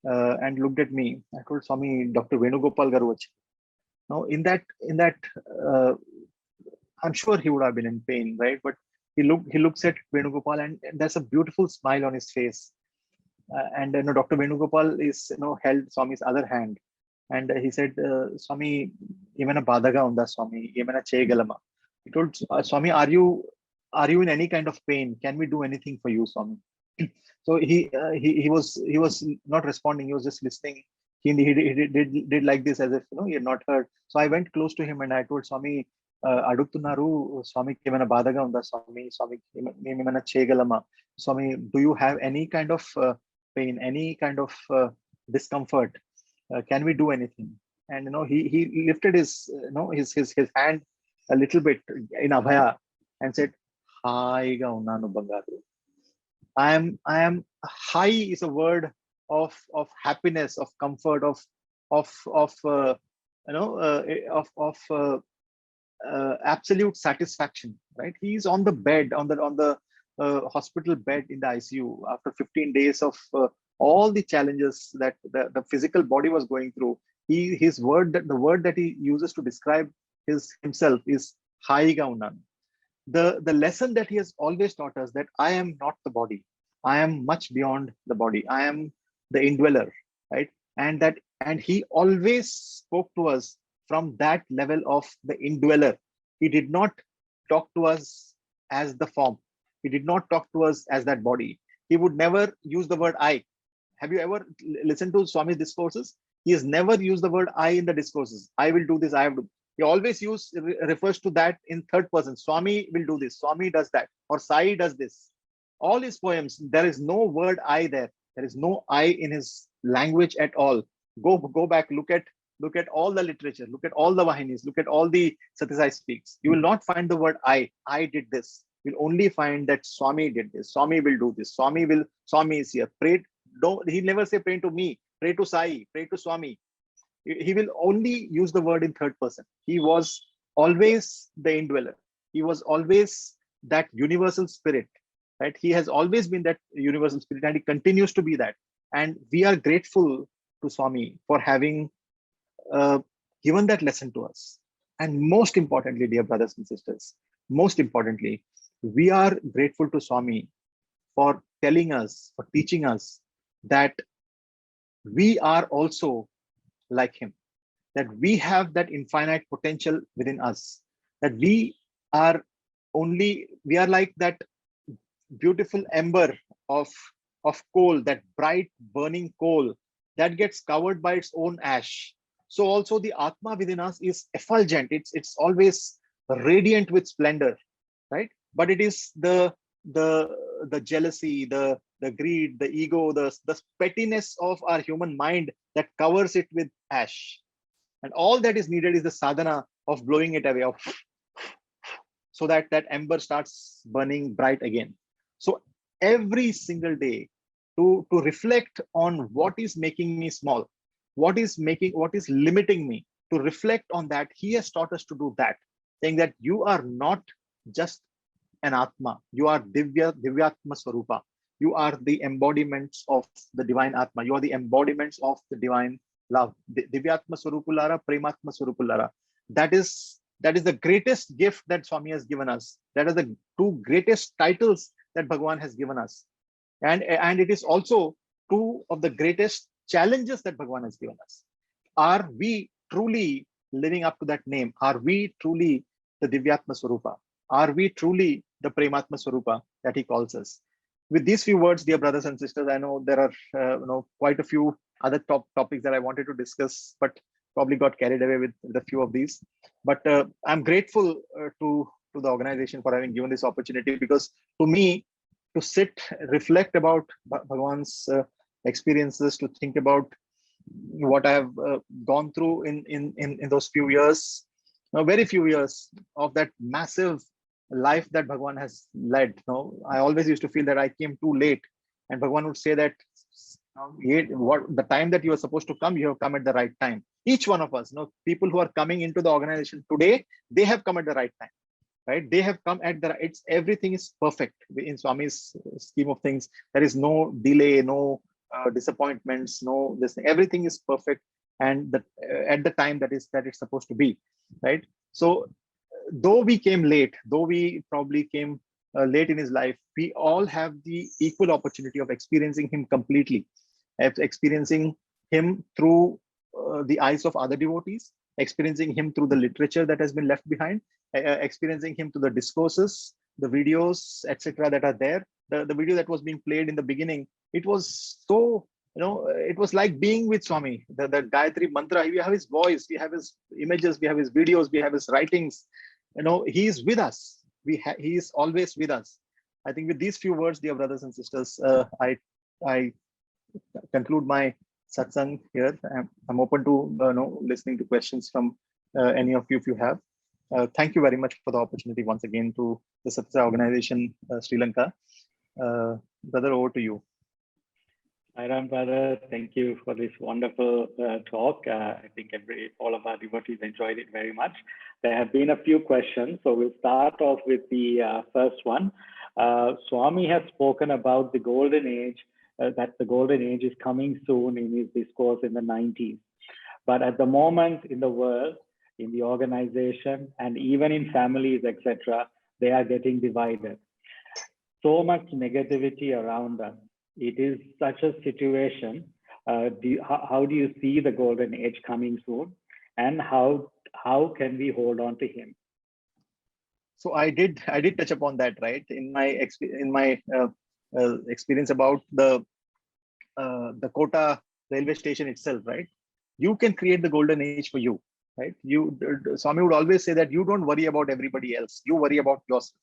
and looked at me. I told Swami, Dr. Venugopal garu vachi. Now, in that, I'm sure he would have been in pain, right? But he looks at Venugopal, and there's a beautiful smile on his face. And you know, Dr. Venugopal is, you know, held Swami's other hand, and he said, Swami, emana badaga unda Swami, emana cheyagalama. He told Swami, are you in any kind of pain? Can we do anything for you, Swami? So he was not responding. He was just listening. He did like this, as if, you know, he had not heard. So I went close to him and I told Swami, adugutunnaru Swami, emana badaga unda Swami, Swami emana cheyagalama. Swami, do you have any kind of pain, any kind of discomfort? Can we do anything? And you know, he lifted his, you know, his hand a little bit in abhaya and said, "Haiga unnanu bangaru." I am high is a word of happiness, of comfort, of you know, of absolute satisfaction. Right? He's on the bed, on the hospital bed in the ICU after 15 days of all the challenges that the physical body was going through. The word that he uses to describe himself is "Haiga unnanu." The lesson that he has always taught us, that I am not the body, I am much beyond the body, I am the indweller, right? And he always spoke to us from that level of the indweller. He did not talk to us as the form. He did not talk to us as that body. He would never use the word I. Have you ever listened to Swami's discourses? He has never used the word I in the discourses. I will do this, I have to. He always refers to that in third person. Swami will do this, Swami does that, or Sai does this. All his poems, there is no word I there. There is no I in his language at all. Go back, look at all the literature, look at all the Vahinis, look at all the Satyajit speaks. You will not find the word I did this. You'll only find that Swami did this, Swami will do this, Swami is here. Pray, don't, he never say pray to me, pray to Sai, pray to Swami. He will only use the word in third person. He was always the indweller. He was always that universal spirit. right? He has always been that universal spirit, and he continues to be that. And we are grateful to Swami for having uh, given that lesson to us. And most importantly, dear brothers and sisters, most importantly, we are grateful to Swami for telling us, for teaching us that we are also like him, that we have that infinite potential within us, that are we are like that beautiful ember of coal, that bright burning coal that gets covered by its own ash. So also the Atma within us is effulgent. It's always radiant with splendor, right? But it is the jealousy, the greed, the ego, the pettiness of our human mind that covers it with ash. And all that is needed is the sadhana of blowing it away, so that that ember starts burning bright again. So every single day, to reflect on what is making me small, what is limiting me, to reflect on that, he has taught us to do that, saying that you are not just an Atma, you are Divyatma Swarupa. You are the embodiments of the divine Atma. You are the embodiments of the divine love. Divyatma Swarupulara, Prematma Swarupulara. That is the greatest gift that Swami has given us. That is the two greatest titles that Bhagavan has given us. And it is also two of the greatest challenges that Bhagavan has given us. Are we truly living up to that name? Are we truly the Divyatma Swarupa? Are we truly the Prematma Swarupa that he calls us? With these few words, dear brothers and sisters, I know there are quite a few other topics that I wanted to discuss, but probably got carried away with a few of these. But I'm grateful to the organization for having given this opportunity, because to me, to sit, reflect about Bhagavan's experiences, to think about what I have gone through in those few years, very few years of that massive life that Bhagavan has led. I always used to feel that I came too late, and Bhagavan would say that the time that you are supposed to come, you have come at the right time. Each one of us, people who are coming into the organization today, they have come at the right time, right? They have come at everything is perfect in Swami's scheme of things. There is no delay, no disappointments, no this thing. Everything is perfect, and at the time that it's supposed to be, right? So though we came late, though we probably came late in his life, we all have the equal opportunity of experiencing him completely, experiencing him through the eyes of other devotees, experiencing him through the literature that has been left behind, experiencing him through the discourses, the videos, etc. that are there. The video that was being played in the beginning, it was so, it was like being with Swami. The Gayatri mantra, we have his voice, we have his images, we have his videos, we have his writings. He is with us. He is always with us. I think with these few words, dear brothers and sisters, I conclude my satsang here. I'm open to listening to questions from any of you if you have. Thank you very much for the opportunity once again to the Sathya organization, Sri Lanka. Brother, over to you. Ram, brother, thank you for this wonderful talk. I think all of our devotees enjoyed it very much. There have been a few questions, so we'll start off with the first one. Swami has spoken about the golden age, that the golden age is coming soon in his discourse in the 90s. But at the moment in the world, in the organization, and even in families, etc., they are getting divided. So much negativity around us. It is such a situation. How do you see the golden age coming soon, and how can we hold on to him? So I did touch upon that, right? In my experience about the Kota railway station itself, right? You can create the golden age for you, right? Swami would always say that you don't worry about everybody else. You worry about yourself.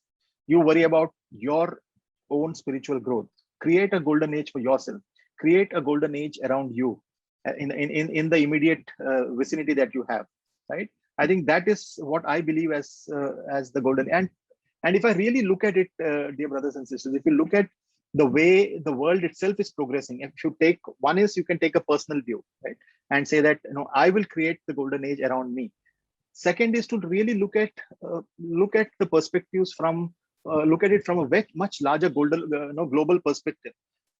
You worry about your own spiritual growth. Create a golden age for yourself. Create a golden age around you, in the immediate vicinity that you have, right? I think that is what I believe as the golden. And if I really look at it, dear brothers and sisters, if you look at the way the world itself is progressing, if you take one is, you can take a personal view, right, and say that I will create the golden age around me. Second is to really look at the perspectives from look at it from a much larger global perspective.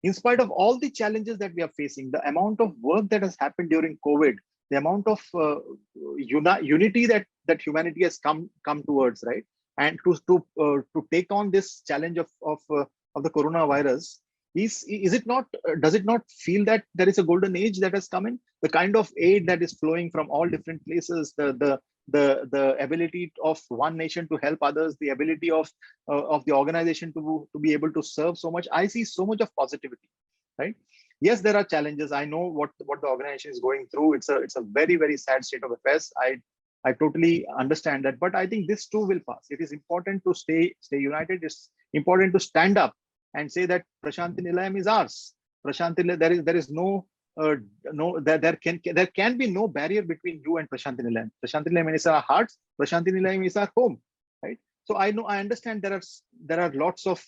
In spite of all the challenges that we are facing, the amount of work that has happened during COVID, the amount of unity that humanity has come towards, right? And to take on this challenge of the coronavirus, is it not? Does it not feel that there is a golden age that has come in? The kind of aid that is flowing from all different places, the ability of one nation to help others, the ability of the organization to be able to serve so much. I see so much of positivity, right? Yes, there are challenges. I know what the organization is going through. It's a very, very sad state of affairs. I totally understand that, but I think this too will pass. It is important to stay united. It's important to stand up and say that Prasanthi Nilayam is ours. Prasanthi, there is no there can be no barrier between you and Prasanthi Nilayam. Prasanthi Nilayam is our hearts. Prasanthi Nilayam is our home, right? So I understand there are lots of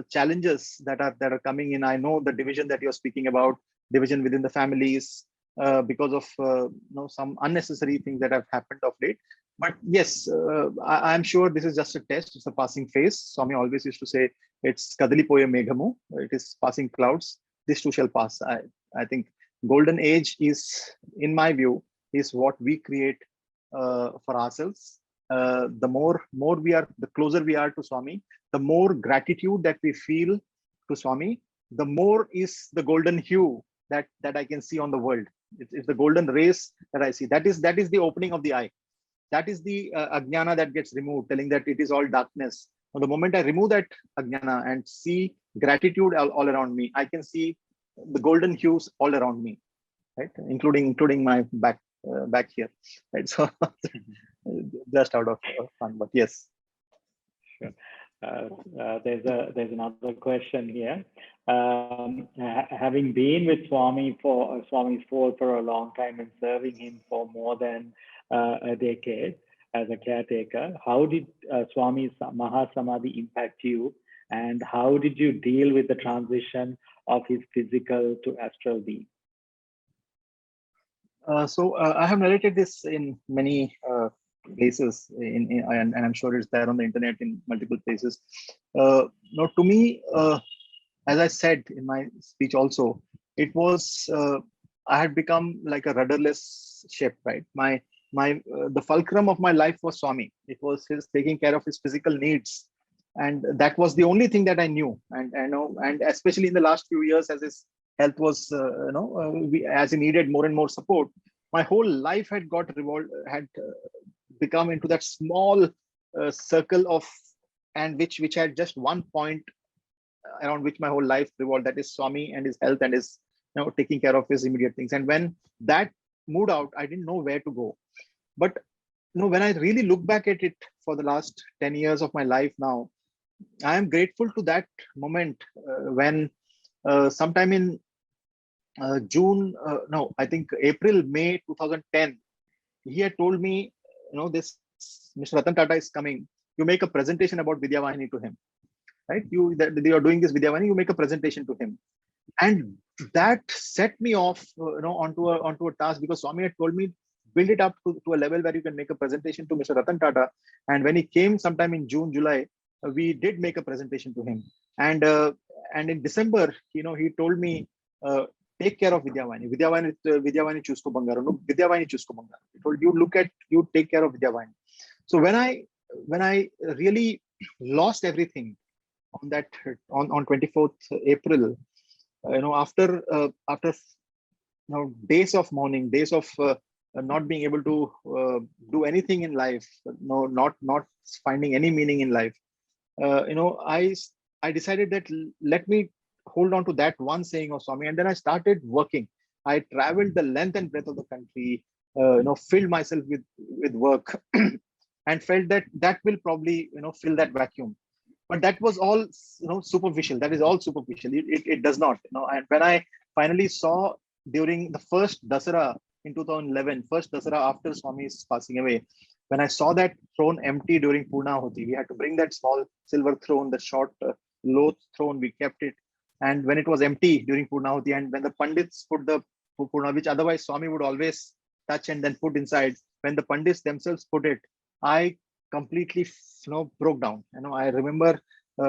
challenges that are coming in. I know the division that you're speaking about, division within the families, because of some unnecessary things that have happened of late. But yes, I'm sure this is just a test. It's a passing phase. Swami always used to say, it's kadali poye meghamu. It is passing clouds. This too shall pass. I think golden age is, in my view, is what we create for ourselves. The more we are, the closer we are to Swami, the more gratitude that we feel to Swami, the more is the golden hue that I can see on the world. It's the golden rays that I see. That is the opening of the eye. That is the ajnana that gets removed, telling that it is all darkness. Now, the moment I remove that ajnana and see gratitude all around me, I can see the golden hues all around me, right? Including my back here, right? So just out of fun, but yes. Sure. There's another question here. Having been with Swami's fold for a long time and serving him for more than a decade as a caretaker, how did Swami's Mahasamadhi impact you, and how did you deal with the transition of his physical to astral being? So I have narrated this in many places, and I'm sure it's there on the internet in multiple places. To me, as I said in my speech also, it was I had become like a rudderless ship, right? The fulcrum of my life was Swami. It was his taking care of his physical needs, and that was the only thing that I knew. And and especially in the last few years, as his health was, as he needed more and more support, my whole life had become into that small circle of, and which had just one point around which my whole life revolved. That is Swami and his health and his taking care of his immediate things. And when that moved out, I didn't know where to go. But when I really look back at it for the last 10 years of my life now, I am grateful to that moment when sometime in April, May 2010, he had told me, this Mr. Ratan Tata is coming. You make a presentation about Vidyavahini to him, right? You are doing this Vidyavahini, you make a presentation to him. And that set me off, onto a task, because Swami had told me, build it up to a level where you can make a presentation to Mr. Ratan Tata. And when he came sometime in June, July, we did make a presentation to him. And in December, he told me, take care of Vidyavahini. Vidyavahini chusko bangaru. No, Vidyavahini chusko bangaru. He told you take care of Vidyavahini. So when I really lost everything on 24th April, after days of mourning, days of not being able to do anything in life, not finding any meaning in life, I decided that let me hold on to that one saying of Swami, and then I started working. I traveled the length and breadth of the country, filled myself with work, and felt that will probably fill that vacuum. But that was all superficial. That is all superficial. It does not. And when I finally saw during the first Dasara in 2011, first Dasara after Swami's passing away, when I saw that throne empty during Purnahuti, we had to bring that small silver throne, the short, low throne, we kept it. And when it was empty during Purnahuti, and when the Pandits put the Purna, which otherwise Swami would always touch and then put inside, when the Pandits themselves put it, I completely broke down. I remember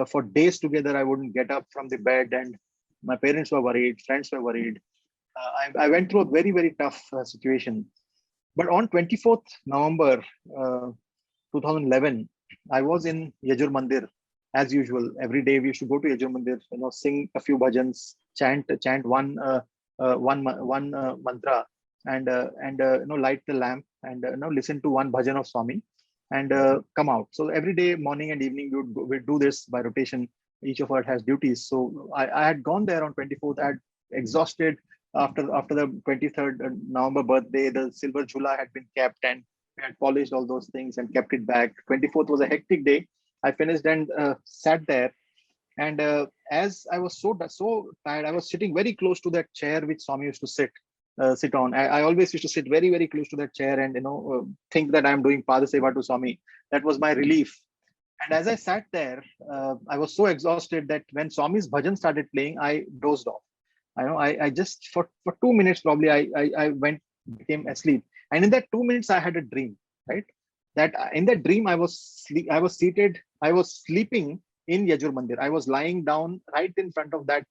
for days together I wouldn't get up from the bed, and my parents were worried, friends were worried. I went through a very, very tough situation. But on 24th November 2011, I was in Yajur Mandir as usual. Every day we used to go to Yajur Mandir, sing a few bhajans, chant one mantra, and light the lamp, and listen to one bhajan of Swami, and come out. So every day, morning and evening, we'd do this by rotation. Each of us has duties. So I had gone there on 24th. I had exhausted after the 23rd November birthday. The silver jhula had been kept, and we had polished all those things and kept it back. 24th was a hectic day. I finished and sat there. And as I was so tired, I was sitting very close to that chair which Swami used to sit on. I always used to sit very, very close to that chair and think that I'm doing Padaseva to Swami. That was my relief. And as I sat there, I was so exhausted that when Swami's bhajan started playing, I dozed off. I just for 2 minutes probably I became asleep. And in that 2 minutes, I had a dream, right? That in that dream, I was sleeping in Yajur Mandir. I was lying down right in front of that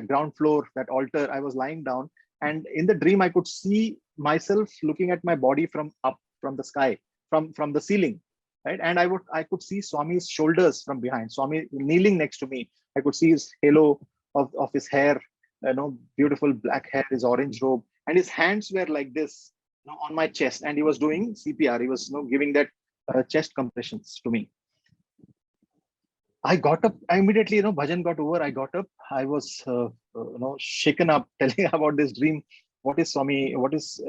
ground floor, that altar. I was lying down, and in the dream, I could see myself looking at my body from the sky, from the ceiling, right? And I could see Swami's shoulders from behind. Swami kneeling next to me. I could see his halo of his hair, beautiful black hair, his orange robe, and his hands were like this, on my chest, and he was doing CPR. He was, giving that chest compressions to me. I got up. I immediately, bhajan got over. I got up. I was, shaken up, telling about this dream. What is Swami? What is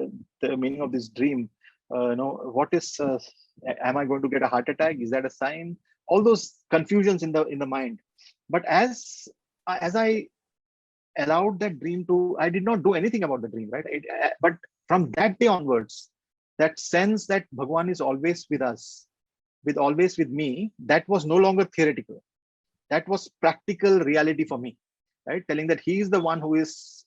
the meaning of this dream? What is? Am I going to get a heart attack? Is that a sign? All those confusions in the mind. But as I allowed that dream to, I did not do anything about the dream, right? But from that day onwards, that sense that Bhagwan is always with us, always with me, that was no longer theoretical. That was practical reality for me, right? Telling that he is the one who is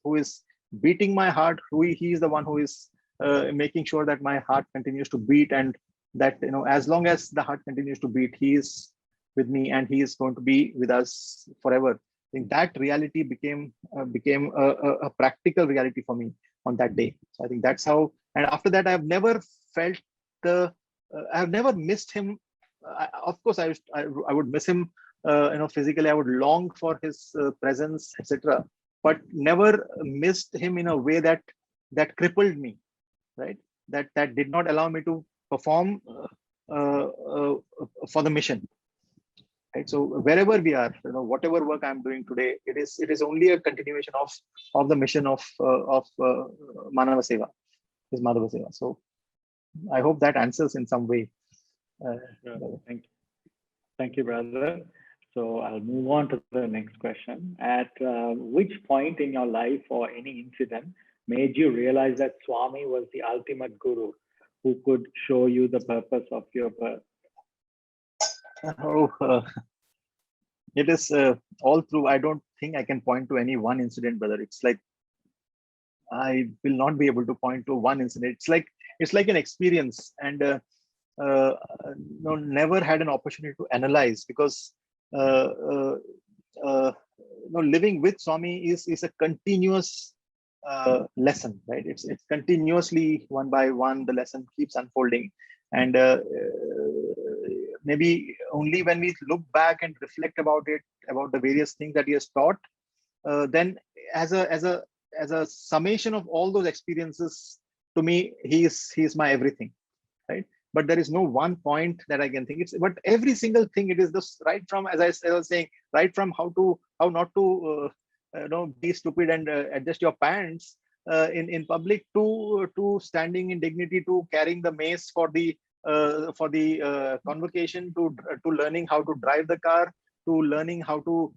beating my heart, he is the one who is making sure that my heart continues to beat, and that as long as the heart continues to beat, he is with me, and he is going to be with us forever. I think that reality became a practical reality for me on that day. So I think that's how. And after that, I have never felt I have never missed him. Of course, I would miss him. Physically, I would long for his presence, etc. But never missed him in a way that crippled me, right? That did not allow me to perform for the mission. Right. So wherever we are, whatever work I'm doing today, it is only a continuation of the mission of Manava Seva, is Madhava Seva. So I hope that answers in some way. Thank you, brother. So I'll move on to the next question. At which point in your life or any incident made you realize that Swami was the ultimate guru who could show you the purpose of your birth? It is all through. I don't think I can point to any one incident, brother. It's like I will not be able to point to one incident. It's like an experience, and never had an opportunity to analyze, because living with Swami is a continuous lesson, right? It's continuously, one by one, the lesson keeps unfolding, and maybe only when we look back and reflect about it, about the various things that he has taught, then as a summation of all those experiences, to me, he is my everything, right? But there is no one point that I can think. But every single thing, it is this, right from, as I was saying, right from how not to be stupid and adjust your pants in public, to standing in dignity, to carrying the mace for the convocation, to learning how to drive the car, to learning how to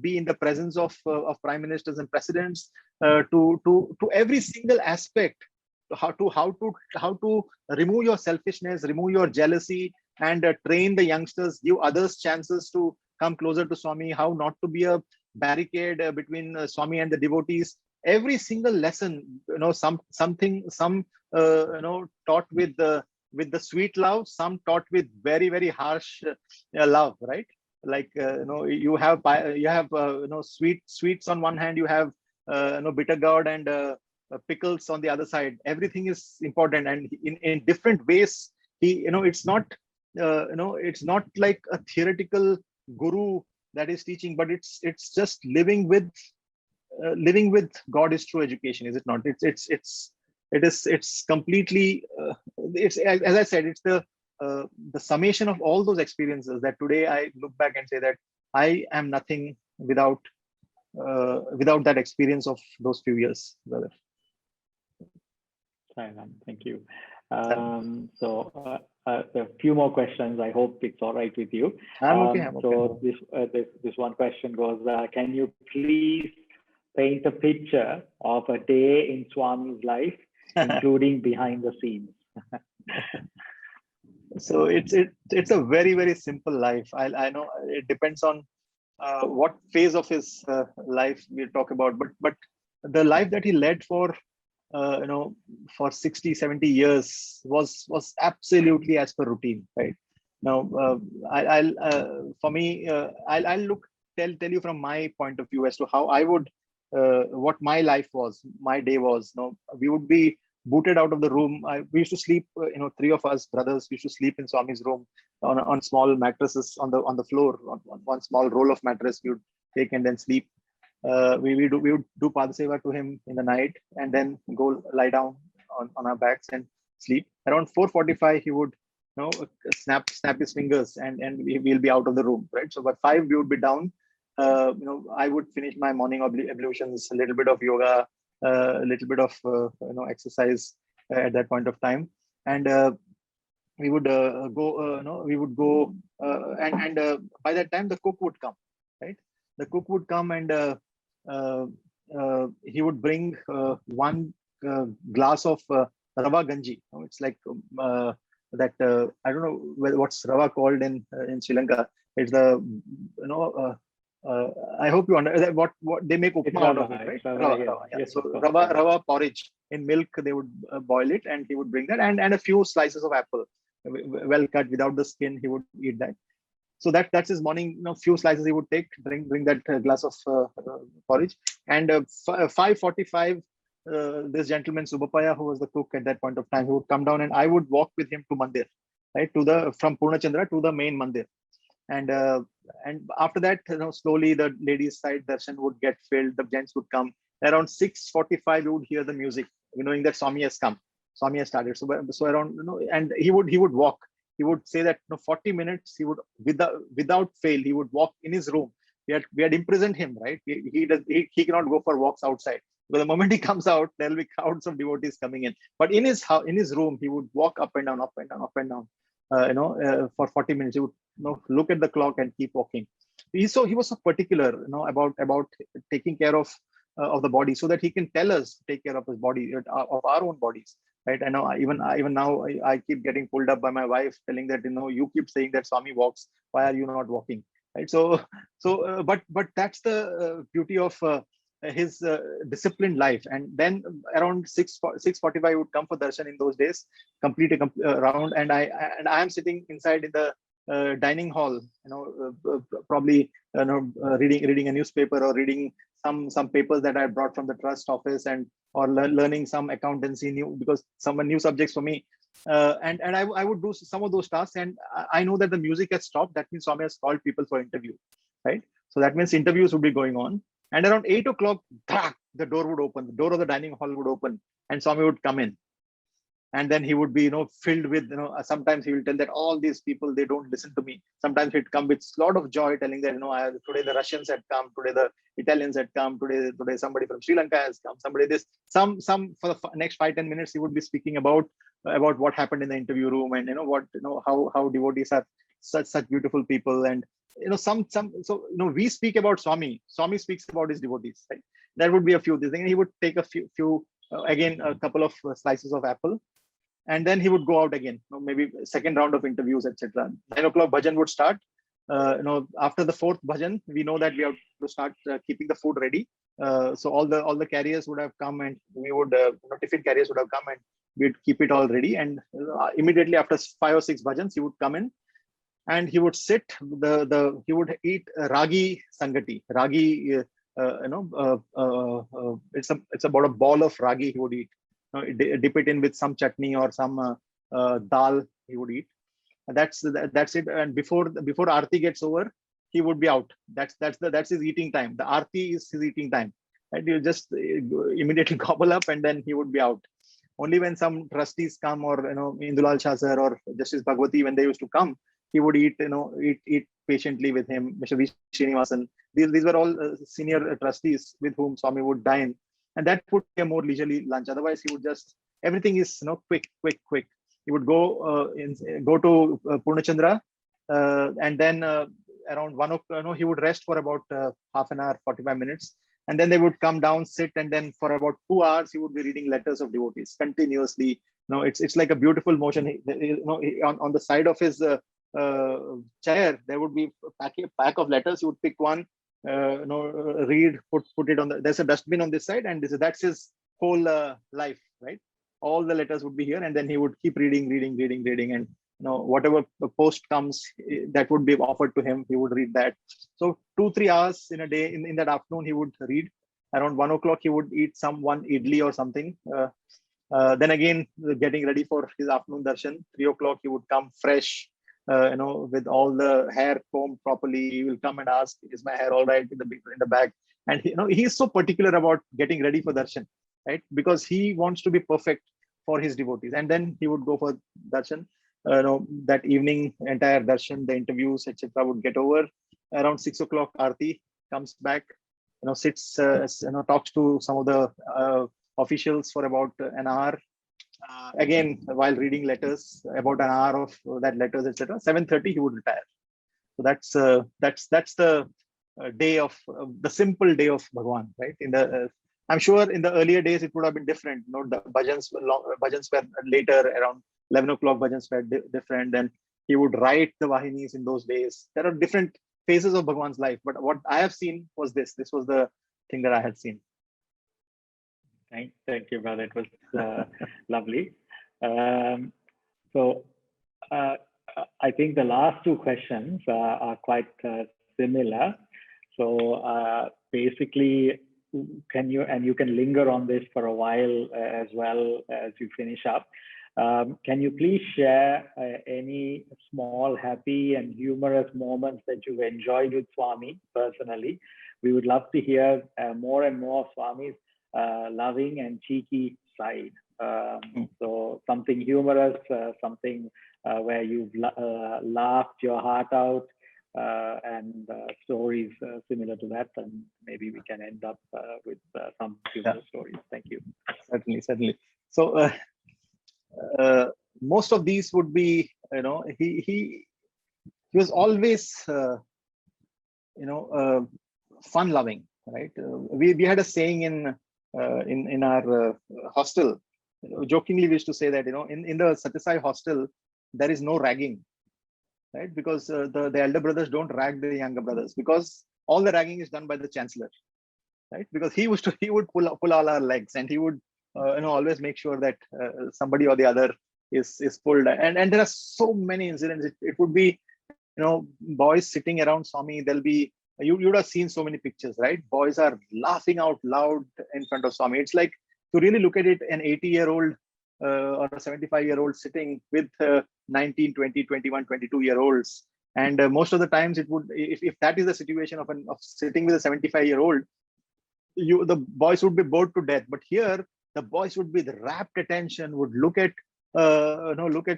be in the presence of prime ministers and presidents, to every single aspect, how to remove your selfishness, remove your jealousy, and train the youngsters, give others chances to come closer to Swami, how not to be a barricade between Swami and the devotees. Every single lesson, something taught with with the sweet love, some taught with very, very harsh love, right? Like you have sweets on one hand, you have bitter gourd and pickles on the other side. Everything is important, and in different ways. It's not like a theoretical guru that is teaching, but it's just living with God is true education, is it not? It's completely it's, as I said, it's the summation of all those experiences that today I look back and say that I am nothing without that experience of those few years, brother. Thank you. So a few more questions. I hope it's all right with you. I'm okay. So this one question goes, can you please paint a picture of a day in Swami's life, including behind the scenes? So it's a very, very simple life. I know it depends on what phase of his life we talk about, but the life that he led for 60, 70 years was absolutely as per routine, right? Now, I'll tell you from my point of view as to how I would, what my life was, my day was. We would be booted out of the room. We used to sleep, three of us brothers, we used to sleep in Swami's room on small mattresses on the floor, on one small roll of mattress we would take and then sleep. We would do Padaseva to him in the night and then go lie down on our backs and sleep. Around 4:45, he would snap his fingers and we'll be out of the room, right? So by 5 we would be down. I would finish my morning ablutions, a little bit of yoga, a little bit of exercise at that point of time, and we would go and by that time the cook would come, right? The cook would come and he would bring one glass of rava ganji. It's like that I don't know what's rava called in Sri Lanka. It's the I hope you understand what they make upma out of it, right? Rava. Yes, so rava porridge in milk, they would boil it, and he would bring that, and a few slices of apple, well cut without the skin. He would eat that. So that's his morning. Few slices he would take, bring that glass of porridge, and 5:45. This gentleman Subapaya, who was the cook at that point of time, he would come down, and I would walk with him to mandir, right, from Purnachandra to the main mandir. And after that, slowly the ladies' side darshan would get filled. The gents would come. Around 6:45, we would hear the music, knowing that Swami has come. Swami has started. So around, and he would walk. He would say that 40 minutes he would without fail he would walk in his room. We had imprisoned him, right? He cannot go for walks outside. But the moment he comes out, there will be crowds of devotees coming in. But in his room, he would walk up and down, up and down, up and down. For 40 minutes, he would look at the clock and keep walking. He was so particular, about taking care of the body, so that he can tell us to take care of his body, of our own bodies, right? I know even now I keep getting pulled up by my wife, telling that you keep saying that Swami walks. Why are you not walking? Right? But that's the beauty of his disciplined life. And then around 6:45 he would come for darshan in those days, complete a round, and I am sitting inside in the dining hall, probably reading a newspaper or reading some papers that I brought from the trust office, or learning some accountancy because some new subjects for me, and I would do some of those tasks, and I know that the music has stopped. That means Swami has called people for interview, right? So that means interviews would be going on, and around 8 o'clock, the door would open, the door of the dining hall would open, and Swami would come in. And then he would be, filled with, sometimes he will tell that all these people, they don't listen to me. Sometimes he'd come with a lot of joy, telling that, today the Russians had come, today the Italians had come, today somebody from Sri Lanka has come, somebody this, some for the next 5-10 minutes, he would be speaking about what happened in the interview room, and how devotees are such beautiful people, and we speak about Swami speaks about his devotees, right? There would be a few things, and he would take a few again, a couple of slices of apple, and then he would go out again, maybe second round of interviews, etc. 9 o'clock bhajan would start. After the fourth bhajan, we know that we have to start keeping the food ready. So all the carriers would have come, and we would tiffin carriers would have come, and we'd keep it all ready, and immediately after 5 or 6 bhajans, he would come in and he would sit. He would eat ragi sangati. Ragi, it's about a ball of ragi he would eat. Dip it in with some chutney or some dal he would eat. That's it. And before Aarti gets over, he would be out. That's his eating time. The Aarti is his eating time. And you just immediately gobble up, and then he would be out. Only when some trustees come, or Indulal Shah sir or Justice Bhagwati, when they used to come, he would eat patiently with him. Mr. V. Srinivasan. These were all senior trustees with whom Swami would dine, and that would be a more leisurely lunch. Otherwise, he would just, everything is quick. He would go to Purnachandra, and then around 1 o'clock, he would rest for about half an hour, 45 minutes. And then they would come down, sit, and then for about 2 hours, he would be reading letters of devotees continuously. It's like a beautiful motion. On the side of his chair, there would be a pack of letters. He would pick one, read, put it on there's a dustbin on this side, and that's his whole life, right? All the letters would be here, and then he would keep reading, and whatever the post comes that would be offered to him, he would read that. So 2-3 hours in a day, in that afternoon, he would read. Around 1 o'clock, he would eat one idli or something. Then again, getting ready for his afternoon darshan. 3 o'clock, he would come fresh, with all the hair combed properly. He will come and ask, "Is my hair all right in the bag?" And he's so particular about getting ready for darshan, right? Because he wants to be perfect for his devotees. And then he would go for darshan. That evening, entire darshan, the interviews, etc., would get over. Around 6 o'clock, Aarti comes back, sits, talks to some of the officials for about an hour. Again, while reading letters, about an hour of that letters, etc. 7:30, he would retire. So that's the day of the simple day of Bhagwan, right? I'm sure in the earlier days it would have been different. The bhajans were later, around 11 o'clock. Bhajans were different, and he would write the Vahinis in those days. There are different phases of Bhagwan's life, but what I have seen was this. This was the thing that I had seen. Thank you, brother. It was lovely. I think the last two questions are quite similar. So basically, you can linger on this for a while as well as you finish up. Can you please share any small, happy and humorous moments that you've enjoyed with Swami personally? We would love to hear more and more of Swami's loving and cheeky side. So something humorous, something where you've laughed your heart out, and stories similar to that, and maybe we can end up with some humorous stories. Thank you. Certainly. So most of these would be, he was always, fun loving, right? We had a saying in our hostel. Jokingly, we used to say that, in the Satyajit hostel, there is no ragging, right? Because the elder brothers don't rag the younger brothers, because all the ragging is done by the chancellor, right? Because he would pull all our legs, and he would always make sure that somebody or the other is pulled. And there are so many incidents. It would be, boys sitting around Swami. There'll be, you would have seen so many pictures, right? Boys are laughing out loud in front of Swami. It's like, to really look at it, an 80-year-old or a 75-year-old sitting with 19, 20, 21, 22-year-olds. And most of the times it would, if that is the situation of sitting with a 75-year-old, the boys would be bored to death. But here, the boys would be with rapt attention, would look at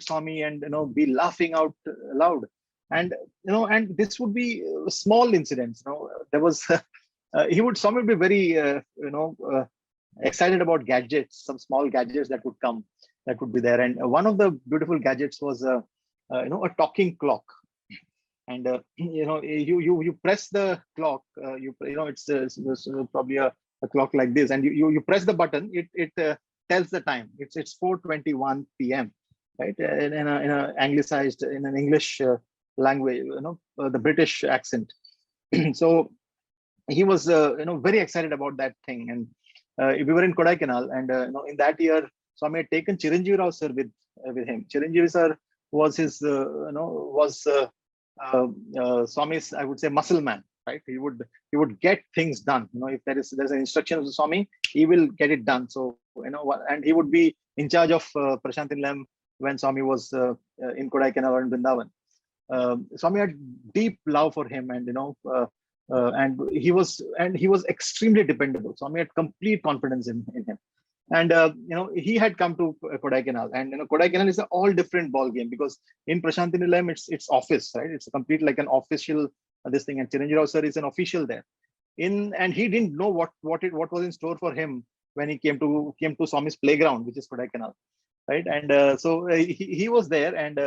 Swami and be laughing out loud. And and this would be small incidents. There was Swami would be very excited about gadgets, some small gadgets that would come, that would be there. And one of the beautiful gadgets was a talking clock. And you press the clock. It's probably a clock like this, and you press the button. It tells the time. It's 4:21 p.m. right? In an anglicized, in an English language, the British accent. So he was very excited about that thing. And we were in Kodaikanal, and in that year Swami had taken Chiranjeev Rao sir with him. Chiranjeev sir was his, Swami's, I would say, muscle man, right? He would get things done. If there's an instruction of the Swami, he will get it done. So, and he would be in charge of Prasanthi Nilayam when Swami was in Kodaikanal or in Vrindavan. Swami had deep love for him, and and he was extremely dependable. Swami had complete confidence in him. And he had come to Kodaikanal, and Kodaikanal is an all different ball game, because in Prasanthi Nilayam it's office, right? It's a complete like an official this thing, and Chiranjeev Rao sir is an official there. And he didn't know what was in store for him when he came to Swami's playground, which is Kodaikanal, right? And so he was there, and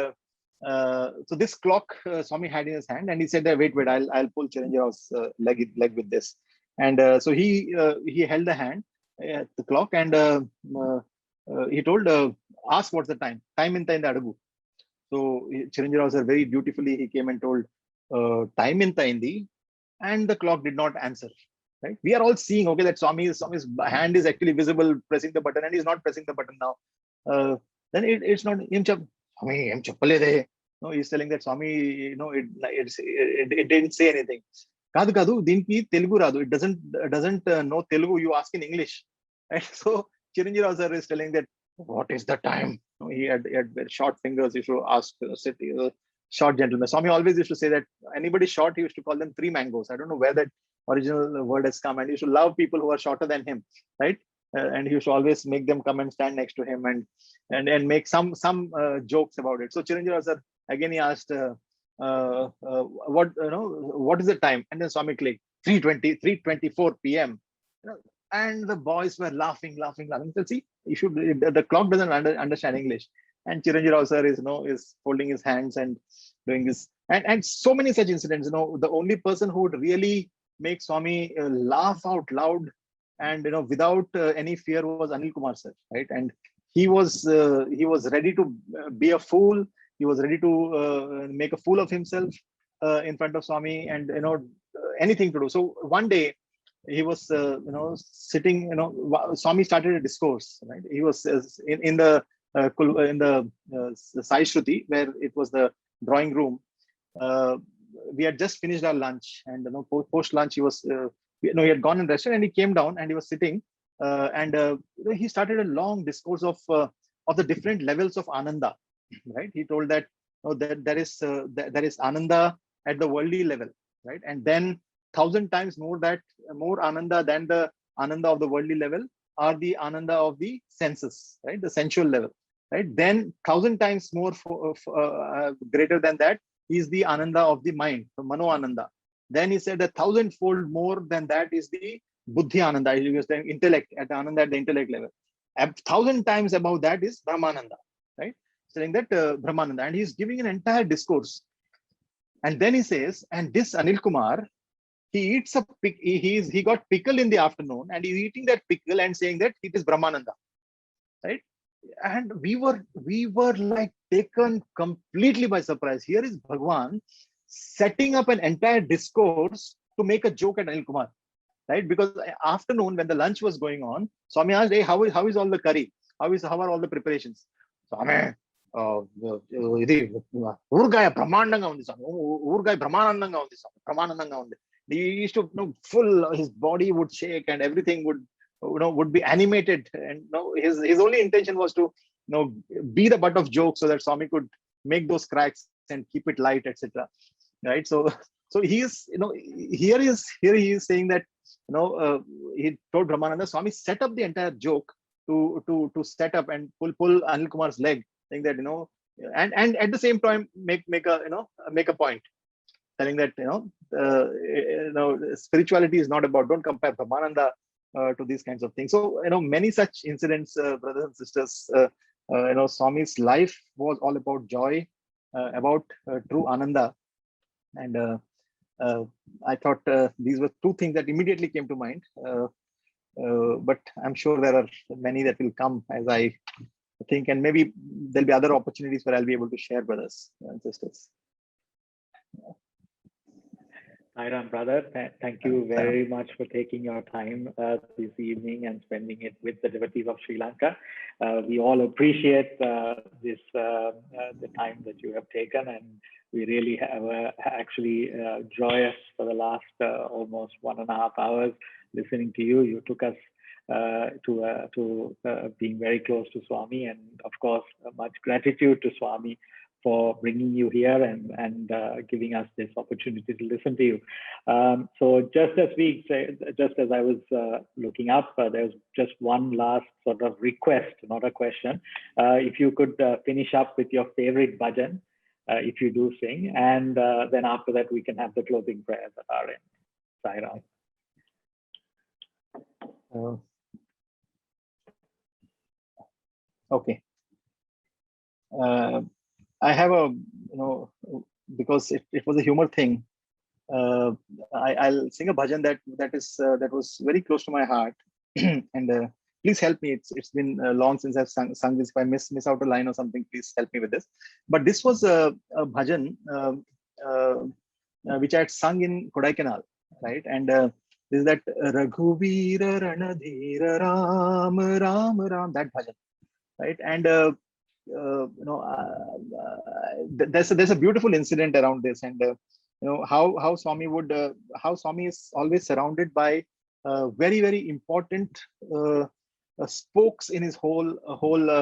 so this clock Swami had in his hand, and he said, "Wait, I'll pull Chiranjeev Rao's leg with this." And so he held the hand. The clock, and he told, ask what's the time in the adagu. So Chiranjeev Rao sir very dutifully he came and told time in the, and the clock did not answer, right? We are all seeing, okay, that Swami's hand is actually visible pressing the button, and he's not pressing the button now. Then it's not Swami, no, he's telling that Swami, it didn't say anything. Kadu dinki Telugu radu. It doesn't know Telugu. You ask in English, right? So Chiranjeev Rao sir is telling that, what is the time? He had very short fingers. He should ask short gentleman. Swami always used to say that anybody short, he used to call them three mangoes. I don't know where that original word has come, and he used to love people who are shorter than him, right? And he used to always make them come and stand next to him and make some jokes about it. So Chiranjeev Rao sir again, he asked, what is the time? And then Swami clicked 3:24 p.m. And the boys were laughing. So see, the clock doesn't understand English, and Chiranjeev Rao sir is folding his hands and doing this, and so many such incidents. The only person who would really make Swami laugh out loud and without any fear was Anil Kumar sir, right? And he was ready to be a fool. He was ready to make a fool of himself in front of Swami, and anything to do. So one day he was sitting. Swami started a discourse. Right? He was in the Sai Shruti, where it was the drawing room. We had just finished our lunch, and post lunch he was he had gone and rested, and he came down and he was sitting, and he started a long discourse of the different levels of Ananda. Right, he told that that there is Ananda at the worldly level, right, and then 1,000 times more Ananda than the Ananda of the worldly level are the Ananda of the senses, right, the sensual level, right. Then 1,000 times more greater than that is the Ananda of the mind, the Mano Ananda. Then he said 1,000-fold more than that is the Buddhi Ananda, the intellect, at Ananda at the intellect level. 1,000 times above that is Brahmananda, right? Saying that Brahmananda, and he's giving an entire discourse. And then he says, and this Anil Kumar, he eats a he got pickle in the afternoon, and he's eating that pickle and saying that it is Brahmananda, right? And we were like taken completely by surprise. Here is Bhagwan setting up an entire discourse to make a joke at Anil Kumar, right? Because afternoon when the lunch was going on, Swami asked, "Hey, how is all the curry? How are all the preparations?" Swami, ఊరగాయ బ్రహ్మాండంగా ఉంది స్వామి, ఊరగాయ బ్రహ్మానందంగా ఉంది స్వామి, బ్రహ్మానందంగా ఉంది. He used to full, his body would shake and everything would be animated, and his only intention was to be the butt of jokes so that Swami could make those cracks and keep it light, etc. Right? So he is here he is saying that he told Brahmananda, Swami set up the entire joke to set up and pull Anil Kumar's leg, saying that and at the same time make a point, telling that spirituality is not about, don't compare Brahmananda to these kinds of things. So many such incidents, brothers and sisters. Swami's life was all about joy, about true Ananda, and I thought these were two things that immediately came to mind. But I'm sure there are many that will come as I think, and maybe there'll be other opportunities where I'll be able to share, brothers and sisters. Sairam, brother, thank you very much for taking your time this evening and spending it with the devotees of Sri Lanka. We all appreciate the time that you have taken, and we really have actually joyous for the last almost 1.5 hours listening to you. You took us to being very close to Swami, and of course, much gratitude to Swami for bringing you here and giving us this opportunity to listen to you. So just as I was looking up, there's just one last sort of request, not a question. If you could finish up with your favorite bhajan, if you do sing, and then after that we can have the closing prayers at our end. Sairam. Okay. I have a, because it was a humor thing. I'll sing a bhajan that was very close to my heart, and please help me. It's been long since I've sung this. If I miss out a line or something, please help me with this. But this was a bhajan which I had sung in Kodaikanal, right? And this is that Raghuveera Ranadhira Ram Ram Ram, that bhajan, right? And there's a beautiful incident around this, and how Swami is always surrounded by very important spokes in his whole the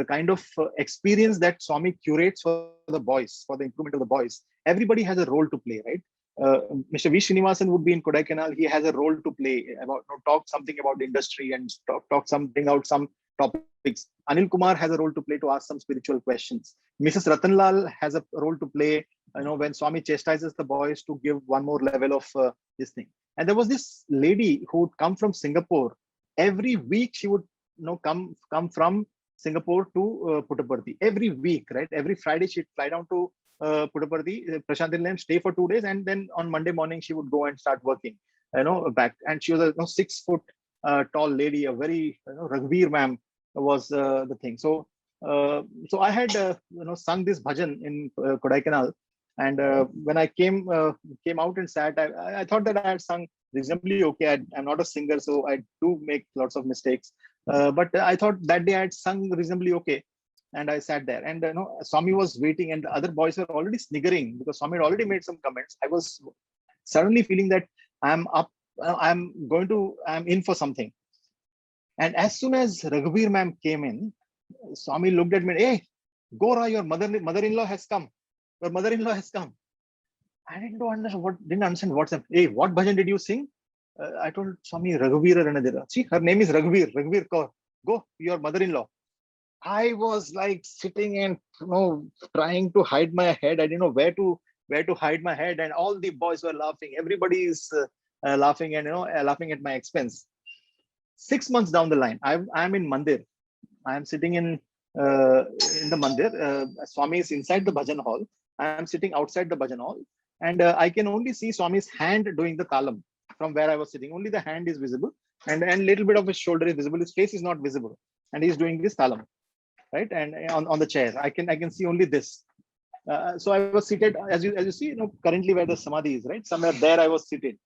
kind of experience that Swami curates for the boys, for the improvement of the boys. Everybody has a role to play, right? Mr. V. Srinivasan would be in Kodaikanal. He has a role to play about talk something about the industry and talk something out some topics. Anil Kumar has a role to play to ask some spiritual questions. Mrs. Ratanlal has a role to play, when Swami chastises the boys, to give one more level of this thing. And there was this lady who would come from Singapore. Every week she would come from Singapore to Puttaparthi. Every week, right? Every Friday she'd fly down to Puttaparthi, Prasanthi Nilayam, stay for 2 days, and then on Monday morning she would go and start working, back. And she was a 6 foot tall lady, a very Raghuveer ma'am was the thing. So I had sung this bhajan in Kodaikanal, and when I came out and sat, I thought that I had sung reasonably okay. I'm not a singer, so I do make lots of mistakes, but I thought that day I had sung reasonably okay. And I sat there, and Swami was waiting, and the other boys were already sniggering because Swami had already made some comments. I was suddenly feeling that I'm in for something. And as soon as Raghuveer ma'am came in, Swami looked at me, "Hey, Gora, your mother-in-law has come. Your mother-in-law has come." I didn't understand what's up. Hey, what bhajan did you sing? I told Swami, Raghuveera Ranadhira. See, her name is Raghuveer Kaur. Go, your mother-in-law. I was like sitting and trying to hide my head. I didn't know where to hide my head, and all the boys were laughing. Everybody is laughing and laughing at my expense. 6 months down the line, I'm in Mandir. I am sitting in the Mandir. Swami is inside the bhajan hall. I am sitting outside the bhajan hall, and I can only see Swami's hand doing the talam from where I was sitting. Only the hand is visible, and little bit of his shoulder is visible. His face is not visible, and he's doing this talam, right? And on the chair, I can see only this. So I was seated, as you see, currently where the samadhi is, right? Somewhere there I was seated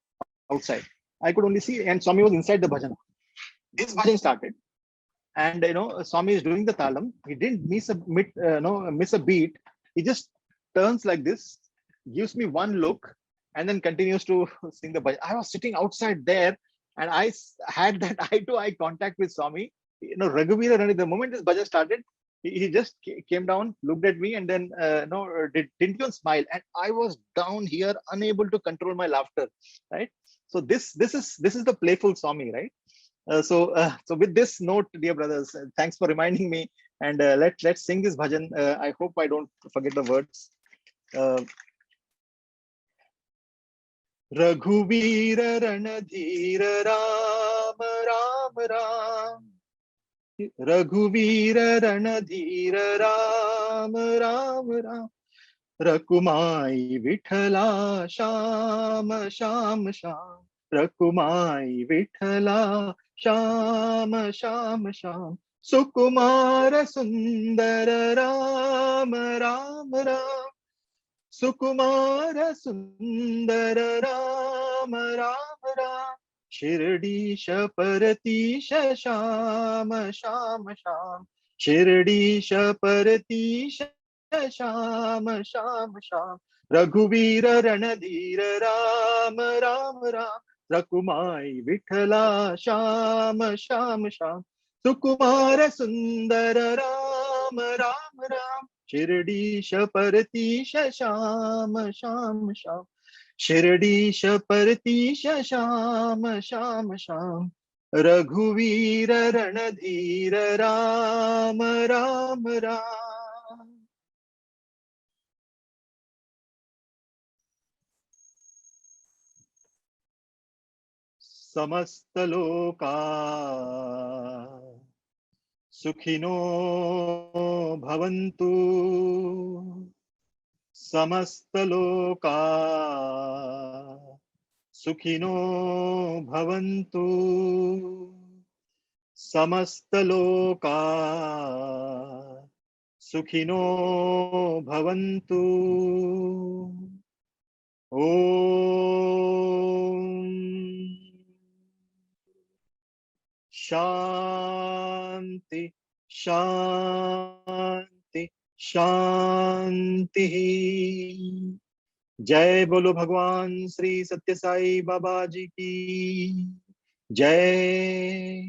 outside. I could only see, and Swami was inside the bhajan. This bhajan started, and Swami is doing the talam. He didn't miss a beat. He just turns like this, gives me one look, and then continues to sing the bhajan. I was sitting outside there, and I had that eye-to-eye contact with Swami. Raghuveera, the moment this bhajan started, he just came down, looked at me, and then didn't even smile. And I was down here, unable to control my laughter, right? So this is the playful Swami, right? So with this note, dear brothers, thanks for reminding me, and let's sing this bhajan. I hope I don't forget the words. Raghuveera Ranadhira Ram Ram Ram. Raghuveera Ranadhira Ram Ram Ram. Rakumai Vithala Sham Sham Sham. Rakumai Vithala Sham Sham Sham. सुकुमार सुंदर राम राम राम, सुकुमार सुंदर राम राम राम, शिरडीश परतीश श्याम श्याम श्याम, शिरडीश परतीश श्याम श्याम श्याम, रघुवीर रणधीर राम राम राम, रकुमाई विठला श्याम श्याम श्याम, सुकुमार सुंदर राम राम राम, शिरडीश परतीश श्याम श्याम श्याम, शिरडीश परतीश श्याम श्याम श्याम, रघुवीर रणधीर राम राम राम। समस्त लोका सुखिनो भवन्तु, समस्त लोका सुखिनो भवन्तु, समस्त लोका सुखिनो भवन्तु। ओम शांति शांति शांति। जय बोलो भगवान श्री सत्य साई बाबा जी की जय।